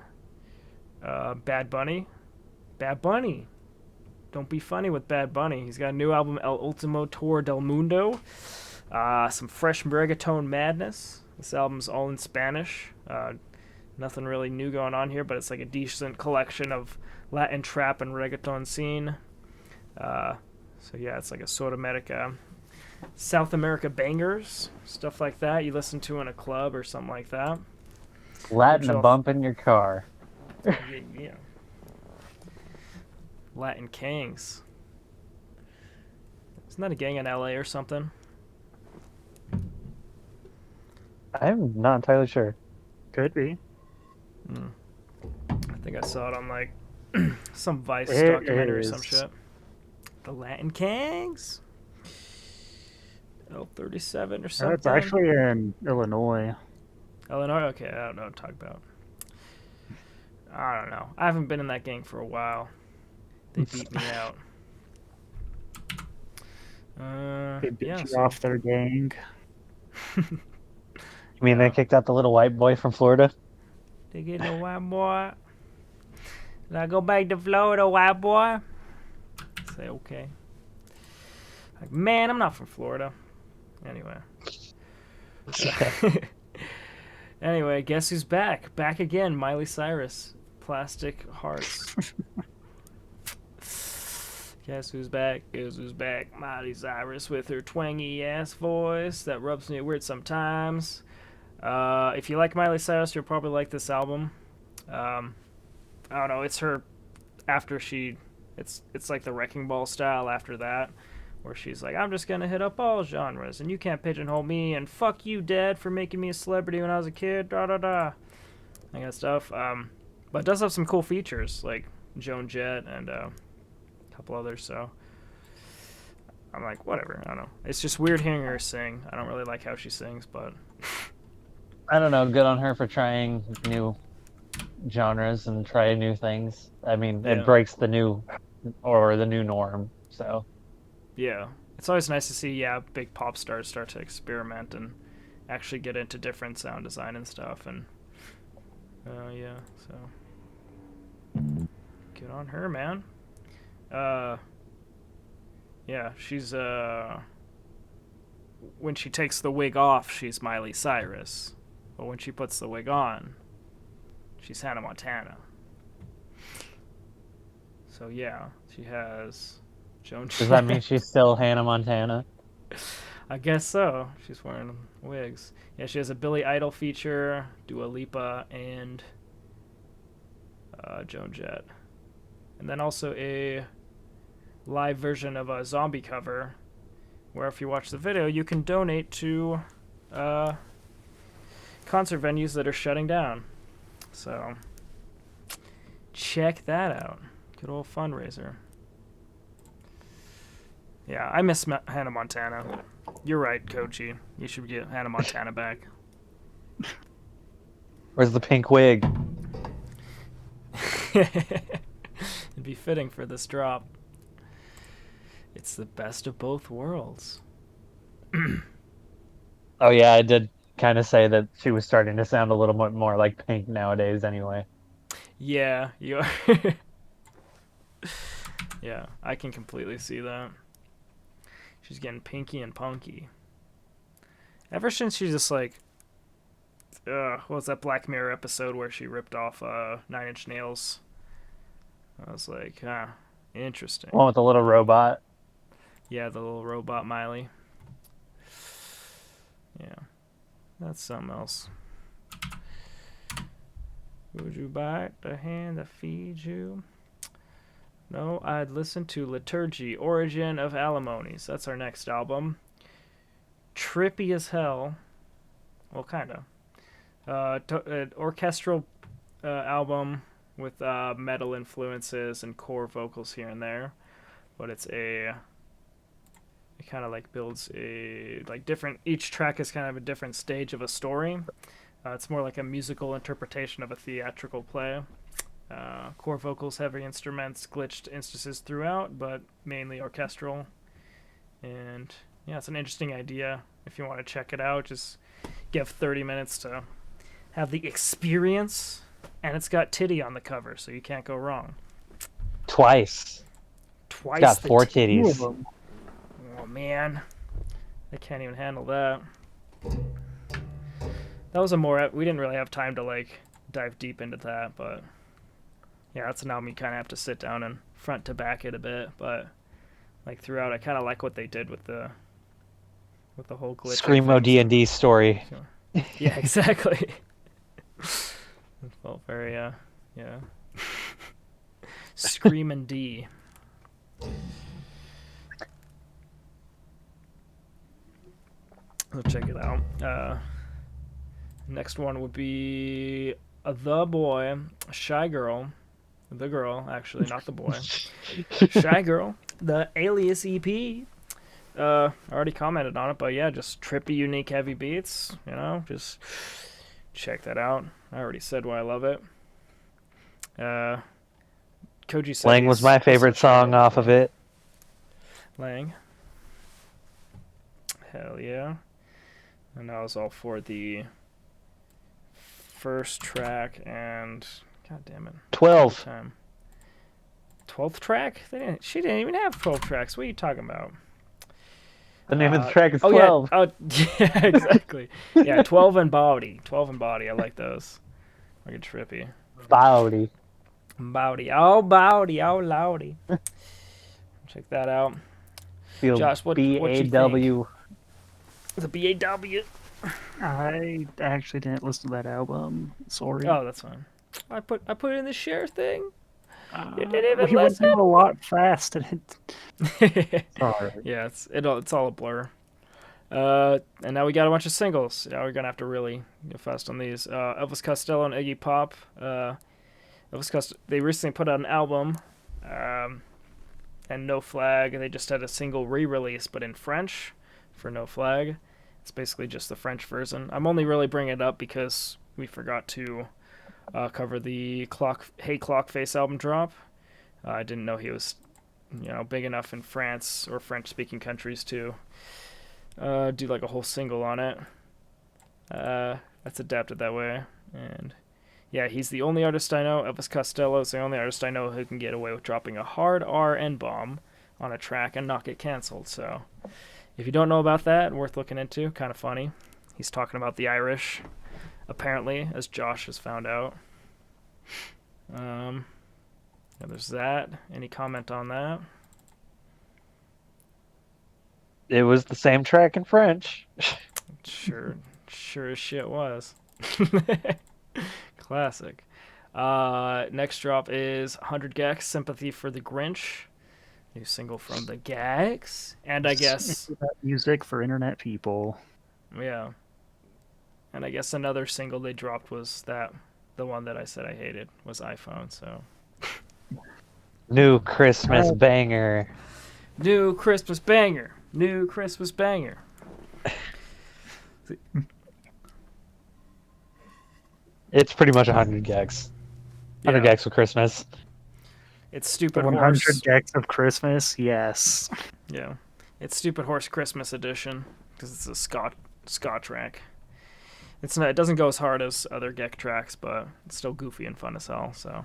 Bad Bunny. Bad Bunny. Don't be funny with Bad Bunny. He's got a new album, El Último Tour del Mundo. Some fresh reggaeton madness. This album's all in Spanish. Nothing really new going on here, but it's like a decent collection of Latin trap and reggaeton scene. So yeah, it's like a sort of South America bangers, stuff like that you listen to in a club or something like that. Latin a bump in your car. Yeah. Latin Kings. Isn't that a gang in LA or something? I'm not entirely sure. Could be. I think I saw it on like some Vice It documentary or some is. shit. The Latin Kings. L37 or something. It's actually in Illinois. Illinois? Okay, I don't know what to talk about. I don't know. I haven't been in that gang for a while. They beat me out. They beat Yeah, you so- off their gang. You mean they kicked out the little white boy from Florida? They get no white boy. Did I go back to Florida, white boy? Say okay. Like, man, I'm not from Florida. Anyway. Anyway, guess who's back? Back again, Miley Cyrus. Plastic Hearts. Guess who's back? Guess who's back? Miley Cyrus with her twangy ass voice that rubs me weird sometimes. If you like Miley Cyrus, you'll probably like this album. I don't know. It's her after she. It's like the Wrecking Ball style after that, where she's like, I'm just gonna hit up all genres, and you can't pigeonhole me, and fuck you, Dad, for making me a celebrity when I was a kid. Da da da. That kind of stuff. But it does have some cool features like Joan Jett and a couple others. So I'm like, whatever. I don't know. It's just weird hearing her sing. I don't really like how she sings, but. I don't know. Good on her for trying new genres and trying new things. I mean, Yeah. it breaks the new norm. So Yeah, it's always nice to see, big pop stars start to experiment and actually get into different sound design and stuff. And so good on her, man. Yeah, she's when she takes the wig off, she's Miley Cyrus, but when she puts the wig on, she's Hannah Montana. So yeah, she has Joan. does that mean she's still Hannah Montana? I guess so. She's wearing wigs. Yeah, she has a Billy Idol feature, Dua Lipa, and Joan Jett. And then also a live version of a zombie cover, where if you watch the video, you can donate to concert venues that are shutting down. So check that out. Good old fundraiser. Yeah, I miss Hannah Montana. You're right, Koji. You should get Hannah Montana back. Where's the pink wig? It'd be fitting for this drop. It's the best of both worlds. Oh yeah, I did kind of say that she was starting to sound a little bit more like Pink nowadays. Anyway. Yeah, you are. Yeah, I can completely see that. She's getting pinky and punky. Ever since she just like, what was that Black Mirror episode where she ripped off 9 Inch Nails? I was like, interesting. One with the little robot. Yeah, the little robot Miley. Yeah, that's something else. Would you bite the hand that feeds you? No, I'd listen to Liturgy, Origin of Alimonies. That's our next album. Trippy as hell. Well, kind of. An orchestral album with metal influences and core vocals here and there. But it kind of like builds a like different. Each track is kind of a different stage of a story. It's more like a musical interpretation of a theatrical play. Core vocals, heavy instruments, glitched instances throughout, but mainly orchestral. And yeah, it's an interesting idea. If you want to check it out, just give 30 minutes to have the experience. And it's got titty on the cover, so you can't go wrong. Twice. Twice. It's got 4 titties. Oh man, I can't even handle that. That was we didn't really have time to like dive deep into that, but yeah, that's an album you kind of have to sit down and front to back it a bit. But like throughout, I kind of like what they did with the whole glitch. Screamo D&D story. Yeah, exactly. It felt very yeah. Screamin' D. Let's check it out. Next one would be The Boy, Shygirl. The girl, actually, not the boy. Shygirl, the Alias EP. I already commented on it, but yeah, just trippy, unique, heavy beats. You know, just check that out. I already said why I love it. Koji said Lang was my favorite song off of it. Lang. Hell yeah. And I was all for the first track and god damn it. 12. 12th track? She didn't even have 12 tracks. What are you talking about? The name of the track is 12. Yeah. Yeah, exactly. Yeah, 12 and Boldy. 12 and Boldy. I like those. Fucking trippy. Boldy. Boldy. Oh, Boldy. Oh, Loudy. Check that out. Josh, what you think? BAW. The BAW. I actually didn't listen to that album. Sorry. Oh, that's fine. I put it in the share thing. You didn't even we went listen. through a lot fast, and it. Sorry. Yeah, it's all a blur. And now we got a bunch of singles. Now we're gonna have to really get fast on these. Elvis Costello and Iggy Pop. They recently put out an album, and No Flag. They just had a single re-release, but in French, for No Flag. It's basically just the French version. I'm only really bringing it up because we forgot to cover the Hey Clockface album drop. I didn't know he was, big enough in France or French-speaking countries to do like a whole single on it. That's adapted that way, and yeah, he's the only artist I know. Elvis Costello is the only artist I know who can get away with dropping a hard R and bomb on a track and not get canceled. So, if you don't know about that, worth looking into. Kind of funny. He's talking about the Irish, apparently, as Josh has found out. Yeah, there's that. Any comment on that? It was the same track in French. Sure as shit was. Classic. Next drop is 100 Gecs, Sympathy for the Grinch. New single from the Gecs. And I guess... music for internet people. Yeah. And I guess another single they dropped was the one that I said I hated, was iPhone, so... New Christmas banger. New Christmas banger. New Christmas banger. It's pretty much 100 Gecs. 100 Gecs for Christmas. It's Stupid 100 Horse. Gecs of Christmas, yes. Yeah. It's Stupid Horse Christmas edition, because it's a ska track. It's not. It doesn't go as hard as other Gek tracks, but it's still goofy and fun as hell. So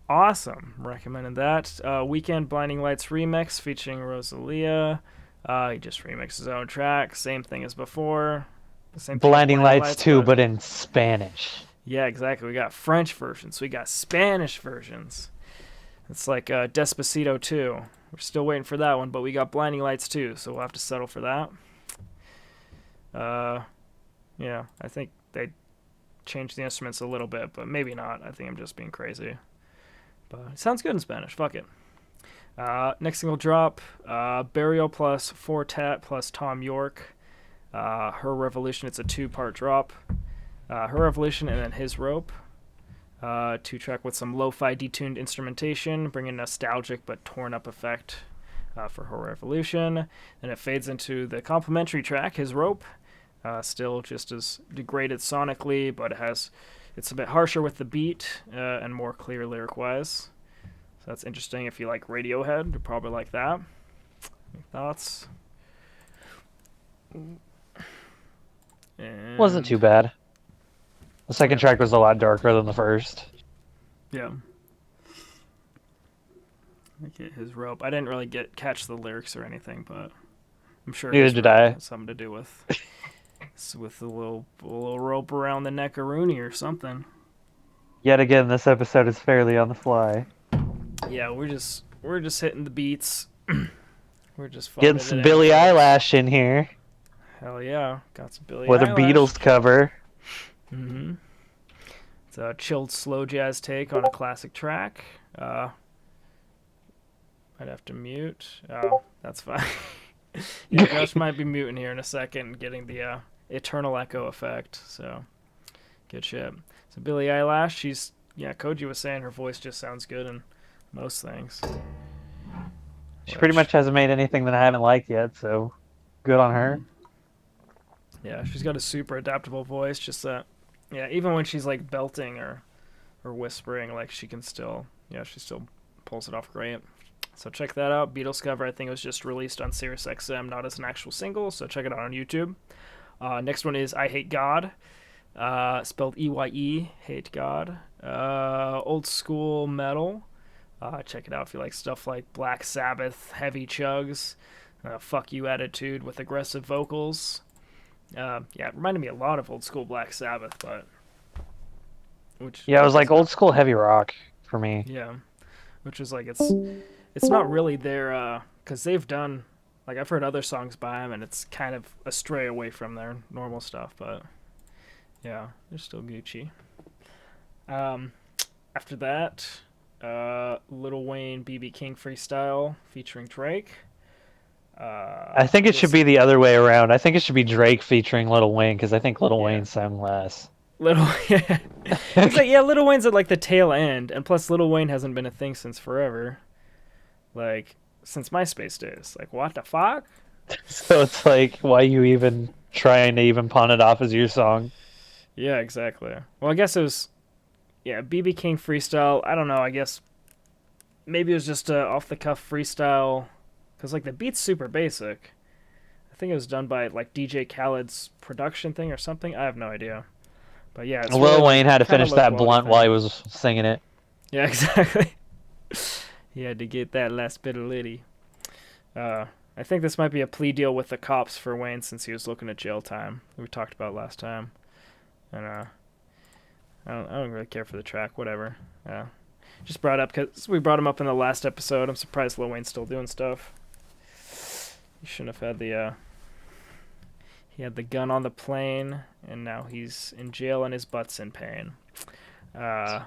awesome, recommending that. Weekend Blinding Lights remix featuring Rosalia. He just remixed his own track. Same thing as before. The same thing as Blinding Lights 2, but in Spanish. Yeah, exactly. We got French versions. We got Spanish versions. It's like Despacito 2. We're still waiting for that one, but we got Blinding Lights 2, so we'll have to settle for that. Yeah, I think they changed the instruments a little bit, but maybe not. I think I'm just being crazy. But it sounds good in Spanish. Fuck it. Next single drop, Burial plus Fortet plus Tom York. Her Revolution, it's a 2-part drop. Her Revolution and then His Rope. 2-track with some lo-fi detuned instrumentation, bringing nostalgic but torn-up effect for Her Revolution. Then it fades into the complementary track, His Rope. Still just as degraded sonically, but it's a bit harsher with the beat and more clear lyric-wise. So that's interesting. If you like Radiohead, you'll probably like that. Any thoughts? And Wasn't too bad. The second track was a lot darker than the first. yeah. Okay, His Rope. I didn't really catch the lyrics or anything, but I'm sure Neither His did Rope I. has something to do with with a little rope around the neck of Rooney or something. Yet again, this episode is fairly on the fly. Yeah, we're just hitting the beats. We're just Getting some Billie Eilish in here Hell yeah, got some Billie with a Eilish. Beatles cover. Mm-hmm. It's a chilled slow jazz take on a classic track. I'd have to mute. Oh, that's fine. Yeah, Josh might be muting here in a second, getting the eternal echo effect. So, good shit. So Billie Eilish, Koji was saying her voice just sounds good in most things. She pretty much hasn't made anything that I haven't liked yet, so good on her. Yeah, she's got a super adaptable voice. Just that, yeah, even when she's like belting or whispering, like she still pulls it off great. So check that out. Beatles cover, I think it was just released on Sirius XM, not as an actual single, so check it out on YouTube. Next one is I Hate God, spelled EYE, Hate God. Old school metal. Check it out if you like stuff like Black Sabbath, heavy chugs, fuck you attitude with aggressive vocals. It reminded me a lot of old school Black Sabbath, but it was like old school heavy rock for me. Yeah, which is like it's not really their because they've done, like, I've heard other songs by them and it's kind of a stray away from their normal stuff, but yeah, they're still Gucci. After that, Lil Wayne BB King freestyle featuring Drake. I think it should be the other way around. I think it should be Drake featuring Lil Wayne, because I think Lil Wayne sang less. Lil Wayne's at like the tail end, and plus Lil Wayne hasn't been a thing since forever, like since MySpace days. Like, what the fuck? So it's like, why are you even trying to even pawn it off as your song? Yeah, exactly. Well, I guess it was, BB King freestyle. I don't know. I guess maybe it was just a off the cuff freestyle. Because, like, the beat's super basic. I think it was done by, like, DJ Khaled's production thing or something. I have no idea. But, yeah. It's Lil really, Wayne had to finish that blunt while he was singing it. Yeah, exactly. He had to get that last bit of litty. I think this might be a plea deal with the cops for Wayne since he was looking at jail time. We talked about last time. And, I don't really care for the track. Whatever. Just brought up because we brought him up in the last episode. I'm surprised Lil Wayne's still doing stuff. He shouldn't have had he had the gun on the plane, and now he's in jail and his butt's in pain. All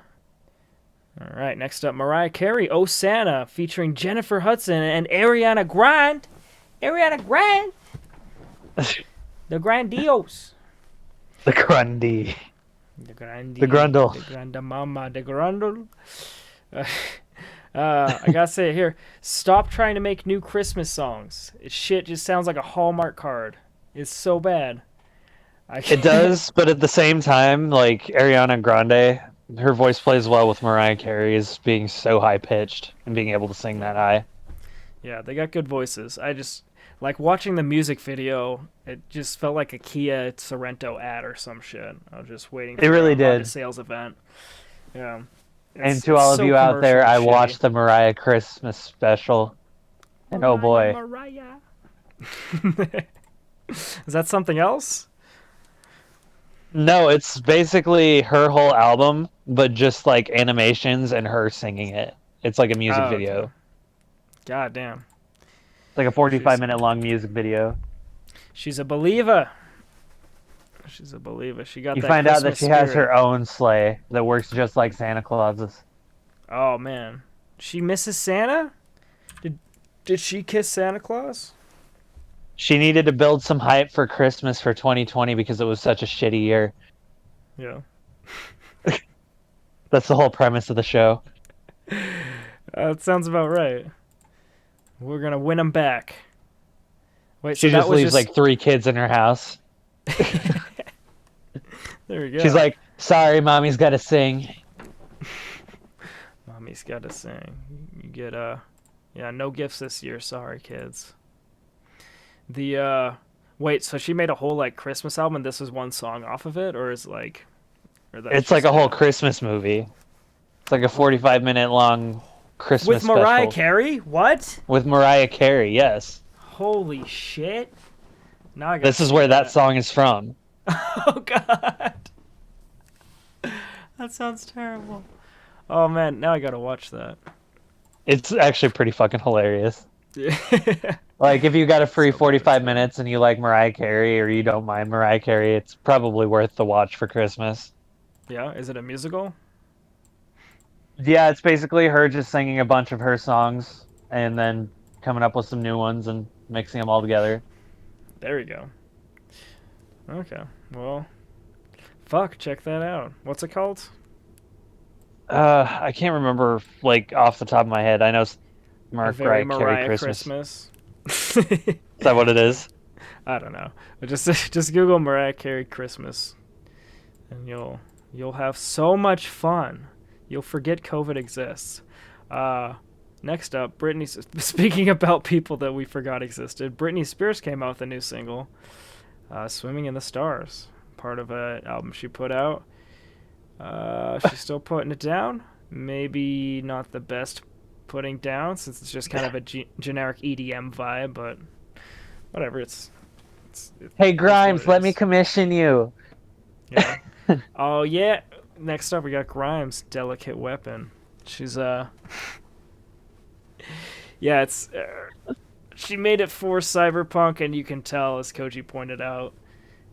right, next up, Mariah Carey, Oh Santa, featuring Jennifer Hudson and Ariana Grande. Ariana Grande. The Grandiose. The Grundy. The Grande. The Grundle. The Grande Mama. The Grundle. I gotta say it here. Stop trying to make new Christmas songs. Shit just sounds like a Hallmark card. It's so bad. It does, but at the same time, like Ariana Grande, her voice plays well with Mariah Carey's being so high pitched and being able to sing that high. Yeah, they got good voices. Like watching the music video, it just felt like a Kia Sorento ad or some shit. I was just waiting for It really a Honda did. sales event. Yeah. And to all of you out there, I watched the Mariah Christmas special. And oh boy. Mariah. Is that something else? No, it's basically her whole album, but just like animations and her singing it. It's like a music video. Okay. God damn. It's like a 45-minute long music video. She's a believer. She's a believer. She got You that find out that Christmas she has spirit. her own sleigh that works just like Santa Claus's. Oh man. She misses Santa? Did she kiss Santa Claus? She needed to build some hype for Christmas for 2020 because it was such a shitty year. Yeah. That's the whole premise of the show. That sounds about right. We're gonna win them back. Wait, She so that just was leaves like 3 kids in her house. There we go. She's like, sorry, mommy's got to sing. Mommy's got to sing. You get yeah, no gifts this year. Sorry, kids. Wait, so she made a whole like Christmas album and this is one song off of it, or is like It's like a whole Christmas movie. It's like a 45-minute long Christmas with Mariah special. Carey? What? With Mariah Carey, yes. Holy shit. Now I got This is where that song is from. Oh god. That sounds terrible. Oh man, now I gotta watch that. It's actually pretty fucking hilarious. Yeah. Like, if you got a free 45 minutes and you like Mariah Carey or you don't mind Mariah Carey, it's probably worth the watch for Christmas. Yeah, is it a musical? Yeah, it's basically her just singing a bunch of her songs and then coming up with some new ones and mixing them all together. There we go. Okay, well, fuck, check that out. What's it called? I can't remember, like, off the top of my head. I know A Very Mariah Carey Christmas. Christmas. Is that what it is? I don't know. But just Google Mariah Carey Christmas, and you'll have so much fun. You'll forget COVID exists. Next up, speaking about people that we forgot existed, Britney Spears came out with a new single, "Swimming in the Stars," part of an album she put out. She's still putting it down. Maybe not the best putting down, since it's just kind of a generic EDM vibe, but whatever. Hey, Grimes, let me commission you. Yeah. Oh yeah. Next up, we got Grimes, "Delicate Weapon." She's yeah, it's she made it for Cyberpunk, and you can tell, as Koji pointed out,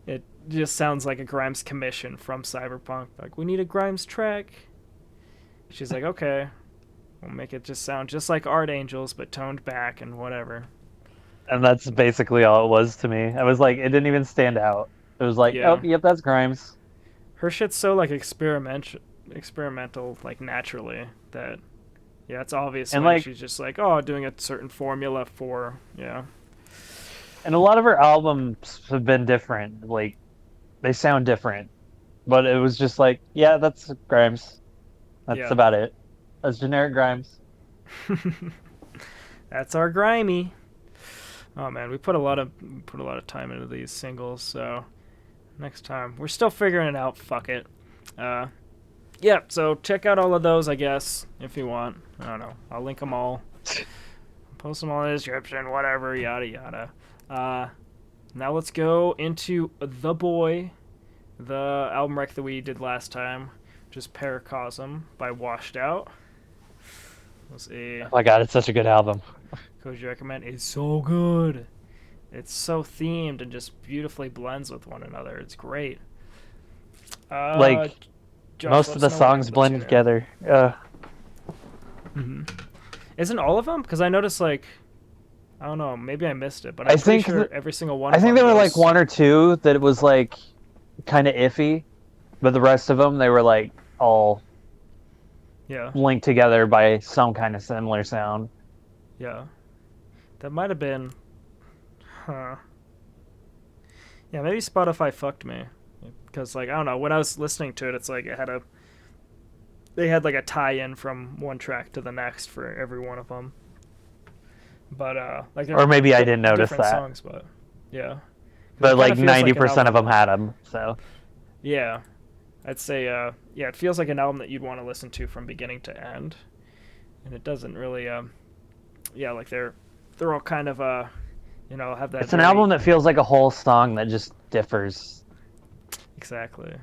it just sounds like a Grimes commission from Cyberpunk. Like, we need a Grimes track. She's like, okay, we'll make it just sound just like Art Angels, but toned back and whatever. And that's basically all it was to me. I was like, it didn't even stand out. It was like, Yeah. oh, yep, that's Grimes. Her shit's so like experimental, like naturally, that yeah, it's obvious. And, when like, she's just like, oh, doing a certain formula for And a lot of her albums have been different. Like, they sound different. But it was just like, yeah, that's Grimes. That's Yeah. about it. That's generic Grimes. That's our grimy. Oh man, we put a lot of time into these singles, so next time we're still figuring it out. Fuck it. Yeah, so check out all of those, I guess, if you want. I don't know. I'll link them all. Post them all in the description, whatever, yada yada. Now let's go into The Boy, the album rec that we did last time, which is Paracosm by Washed Out. It was a Oh my god, it's such a good album. Koji recommend. It's so good. It's so themed and just beautifully blends with one another. It's great. Like, Josh, most let of the us know songs what's blend in it. together. Isn't all of them? Because I noticed, like, I don't know, maybe I missed it, but I I'm pretty think sure that- every single one. I of think them there were like goes- one or two that it was like kind of iffy, but the rest of them, they were like all Yeah, linked together by some kind of similar sound. yeah. That might have been. Huh. Yeah, maybe Spotify fucked me. Because, like, I don't know, when I was listening to it, it's like they had like a tie-in from one track to the next for every one of them. but like Or maybe I didn't notice different that. songs, but yeah. But It like kinda feels like an 90% of album. them had them. So Yeah, I'd say yeah, it feels like an album that you'd want to listen to from beginning to end, and it doesn't really yeah, like they're all kind of have that. it's an album that feels like a whole song that just differs. Exactly.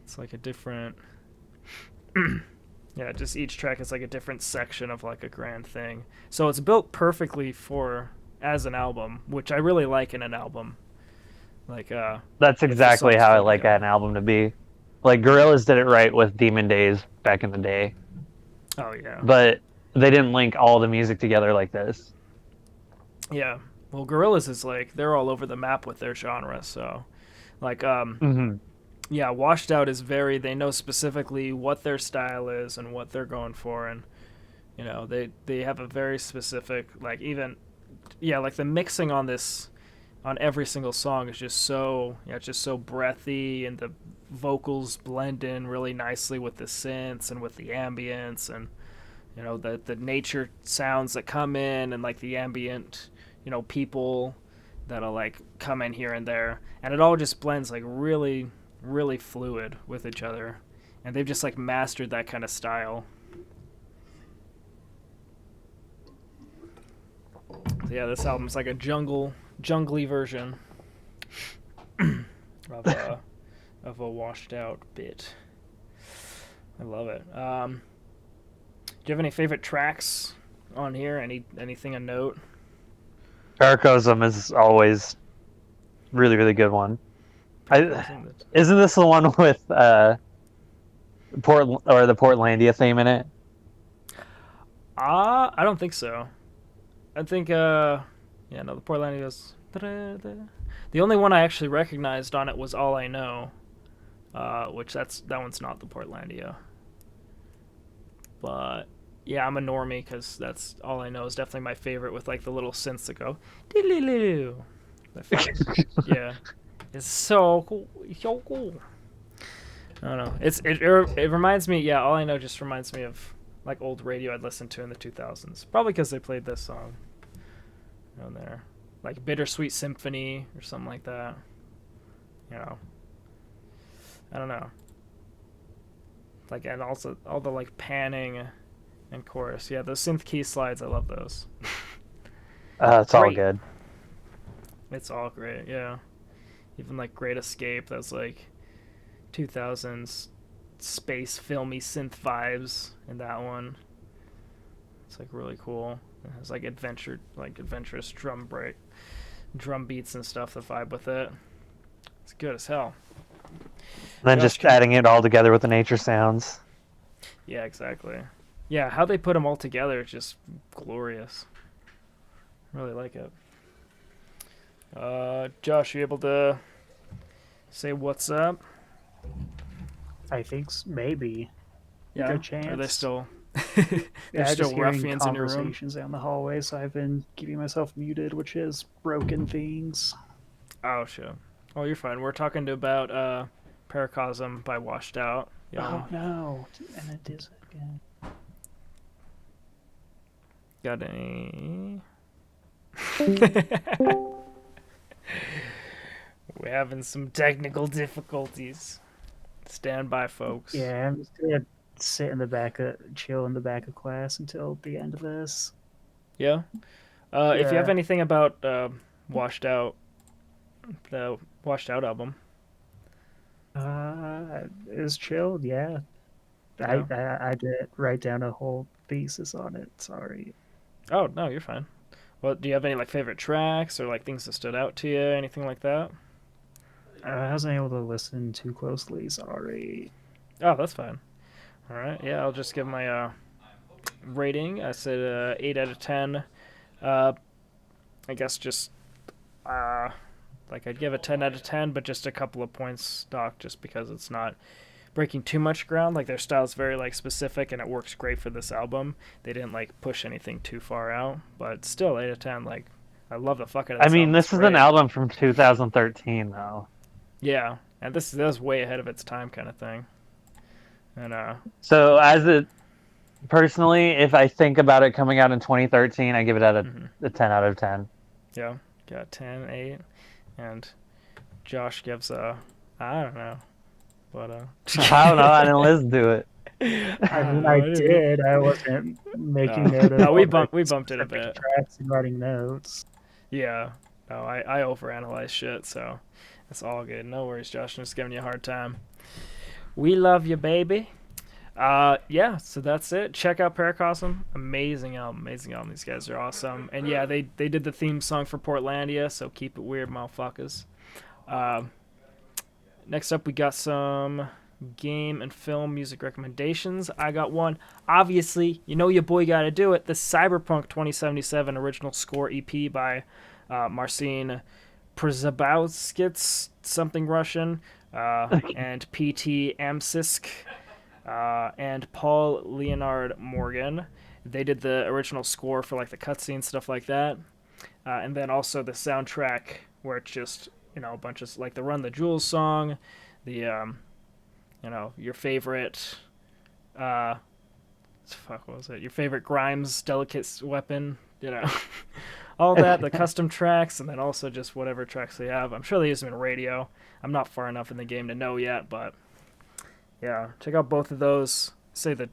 It's like a different. Yeah, just each track is like a different section of like a grand thing. So it's built perfectly as an album, which I really like in an album. Like That's if the exactly songs how I flow like together. an album to be. Like Gorillaz did it right with Demon Days back in the day, Oh yeah. but they didn't link all the music together like this. Yeah. Well, Gorillaz is like they're all over the map with their genre, so like yeah, Washed Out is they know specifically what their style is and what they're going for, and they have a very specific like even like the mixing on every single song is just so it's just so breathy, and the vocals blend in really nicely with the synths and with the ambience, and the nature sounds that come in, and like the ambient people that'll like come in here and there, and it all just blends like really really fluid with each other, and they've just like mastered that kind of style. So, yeah, this album's like a jungly version of a washed out bit. I love it. Do you have any favorite tracks on here? Anything of note? Paracosm is always really, really good one. Isn't this the one with the Portlandia theme in it? I don't think so. I think the Portlandia goes. The only one I actually recognized on it was All I Know, which that one's not the Portlandia. But yeah, I'm a normie because that's All I Know is definitely my favorite, with like the little synths that go. Yeah, it's so cool. So cool. I don't know. It reminds me. Yeah, All I Know just reminds me of like old radio I'd listened to in the 2000s. Probably because they played this song on there, like Bittersweet Symphony or something like that. I don't know. Like, and also all the like panning and chorus. Yeah, those synth key slides, I love those. It's all Great. good. It's all great, yeah. Even like Great Escape, that's like 2000s space filmy synth vibes in that one. It's like really cool. It has like adventurous drum beats and stuff that vibe with it. It's good as hell. And then just adding it all together with the nature sounds. Yeah, exactly. Yeah, how they put them all together is just glorious. Really like it. Josh, you able to say what's up? I think maybe. Yeah. Good chance. Are they still? Yeah, They're just still hearing ruffians in your room. conversations down the hallway, so I've been keeping myself muted, which is broken things. Oh shit. Oh, you're fine. We're talking about Paracosm by Washed Out. Yeah. Oh no! And it is again. Got any? We're having some technical difficulties. Stand by, folks. Yeah, I'm just gonna chill in the back of class until the end of this. Yeah. If you have Yeah. anything about Washed Out, the Washed Out album. It was chilled, yeah. Yeah. I did write down a whole thesis on it. Sorry. Oh no, you're fine. Well, do you have any like favorite tracks or like things that stood out to you? Anything like that? I wasn't able to listen too closely. Sorry. Oh, that's fine. All right. Yeah, I'll just give my rating. I said 8 out of 10. I guess just like I'd give it 10 out of 10, but just a couple of points docked just because it's not breaking too much ground. Like their style's very like specific and it works great for this album. They didn't like push anything too far out, but still 8 out of 10. Like I love the fuck out of this. I mean, album. this It's is great. an album from 2013, though. Yeah, and this was way ahead of its time, kind of thing. And So as it Personally, if I think about it coming out in 2013, I give it a 10 out of 10. Yeah, got 10, 8, and Josh gives a, I don't know, but I don't know. I didn't listen to it. I mean, I did. I wasn't making note of No, we all the bumped it a specific bit. tracks and writing notes. Yeah, no, I overanalyze shit, so it's all good. No worries, Josh. I'm just giving you a hard time. We love you, baby. Yeah, so that's it. Check out Paracosm. Amazing album. These guys are awesome. And yeah, they did the theme song for Portlandia, so keep it weird, motherfuckers. Next up, we got some game and film music recommendations. I got one. Obviously, you know your boy got to do it. The Cyberpunk 2077 original score EP by Marcin Przybylskits, something Russian, and P.T. Amsisk, and Paul Leonard Morgan. They did the original score for like the cutscenes, stuff like that, and then also the soundtrack where it's just a bunch of like the Run the Jewels song, the your favorite what was it? Your favorite Grimes Delicate Weapon, all that, the custom tracks, and then also just whatever tracks they have. I'm sure they use them in radio. I'm not far enough in the game to know yet, but yeah, check out both of those. Say the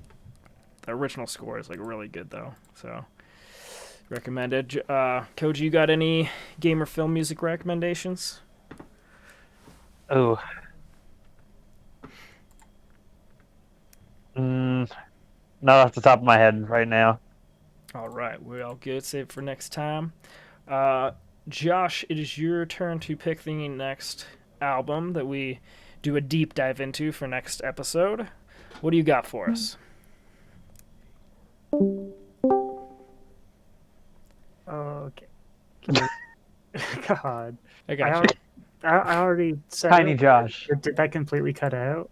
original score is like really good though, so recommended. Koji, you got any game or film music recommendations? Oh. Not off the top of my head right now. All right, we're all good. Save it for next time. Josh, it is your turn to pick the next album that we do a deep dive into for next episode. What do you got for us? Okay. God. I got you. I already said Tiny it. Josh. Did that completely cut out?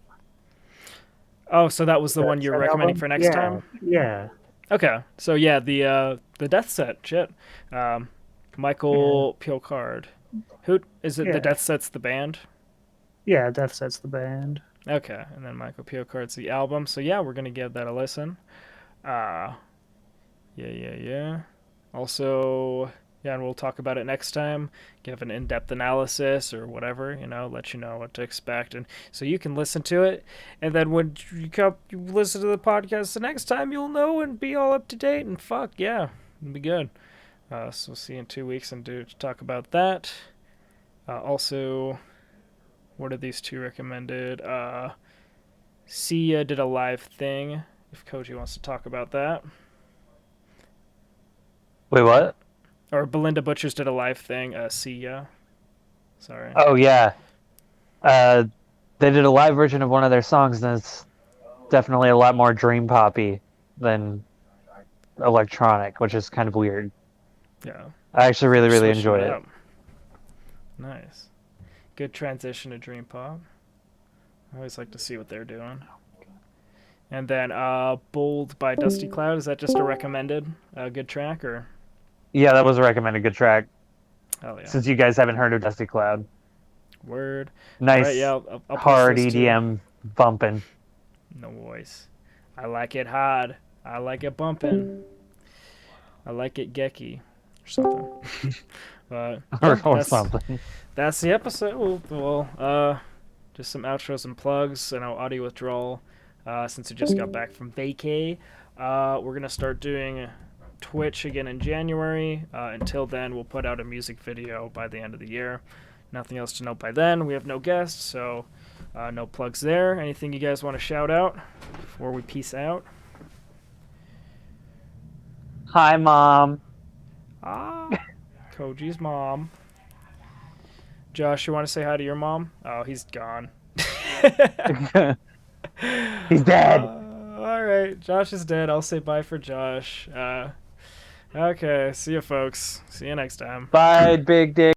Oh, so that was the one you're That recommending album? for next time? Yeah. Okay, so yeah, the Death Set, shit. Michael Piocard. Who is it? Yeah. The Death Set's the band? Yeah, Death Set's the band. Okay, and then Michael Piocard's the album. So yeah, we're gonna give that a listen. Yeah. Also, yeah, and we'll talk about it next time. Give an in-depth analysis or whatever, let you know what to expect, and so you can listen to it. And then when you listen to the podcast the next time, you'll know and be all up to date. And fuck yeah, it'll be good. So see you in 2 weeks and talk about that. Also, what are these two recommended? Sia did a live thing. If Koji wants to talk about that. Wait, what? Or Belinda Butchers did a live thing. Sia. Sorry. Oh, yeah. They did a live version of one of their songs, and it's definitely a lot more dream poppy than electronic, which is kind of weird. Yeah. I actually really Switching enjoyed it. up. Nice. Good transition to dream pop. I always like to see what they're doing. And then Bold by Dusty Cloud. Is that just a recommended good track, or? Yeah, that was a recommended good track. Hell yeah. Since you guys haven't heard of Dusty Cloud. Word. Nice, Right, yeah, I'll hard post those too. EDM bumping. No voice. I like it hard. I like it bumping. I like it gecky. Or something. But or something. that's the episode. Well, just some outros and plugs. I know audio withdrawal. Since we just got back from vacay. We're gonna start doing Twitch again in January. Until then, we'll put out a music video by the end of the year. Nothing else to note by then. We have no guests, so no plugs there. Anything you guys want to shout out before we peace out? Hi, Mom. Koji's mom. Josh, you want to say hi to your mom? Oh, he's gone. He's dead. All right, Josh is dead. I'll say bye for Josh. Okay, see you folks. See you next time. Bye, Big Dick.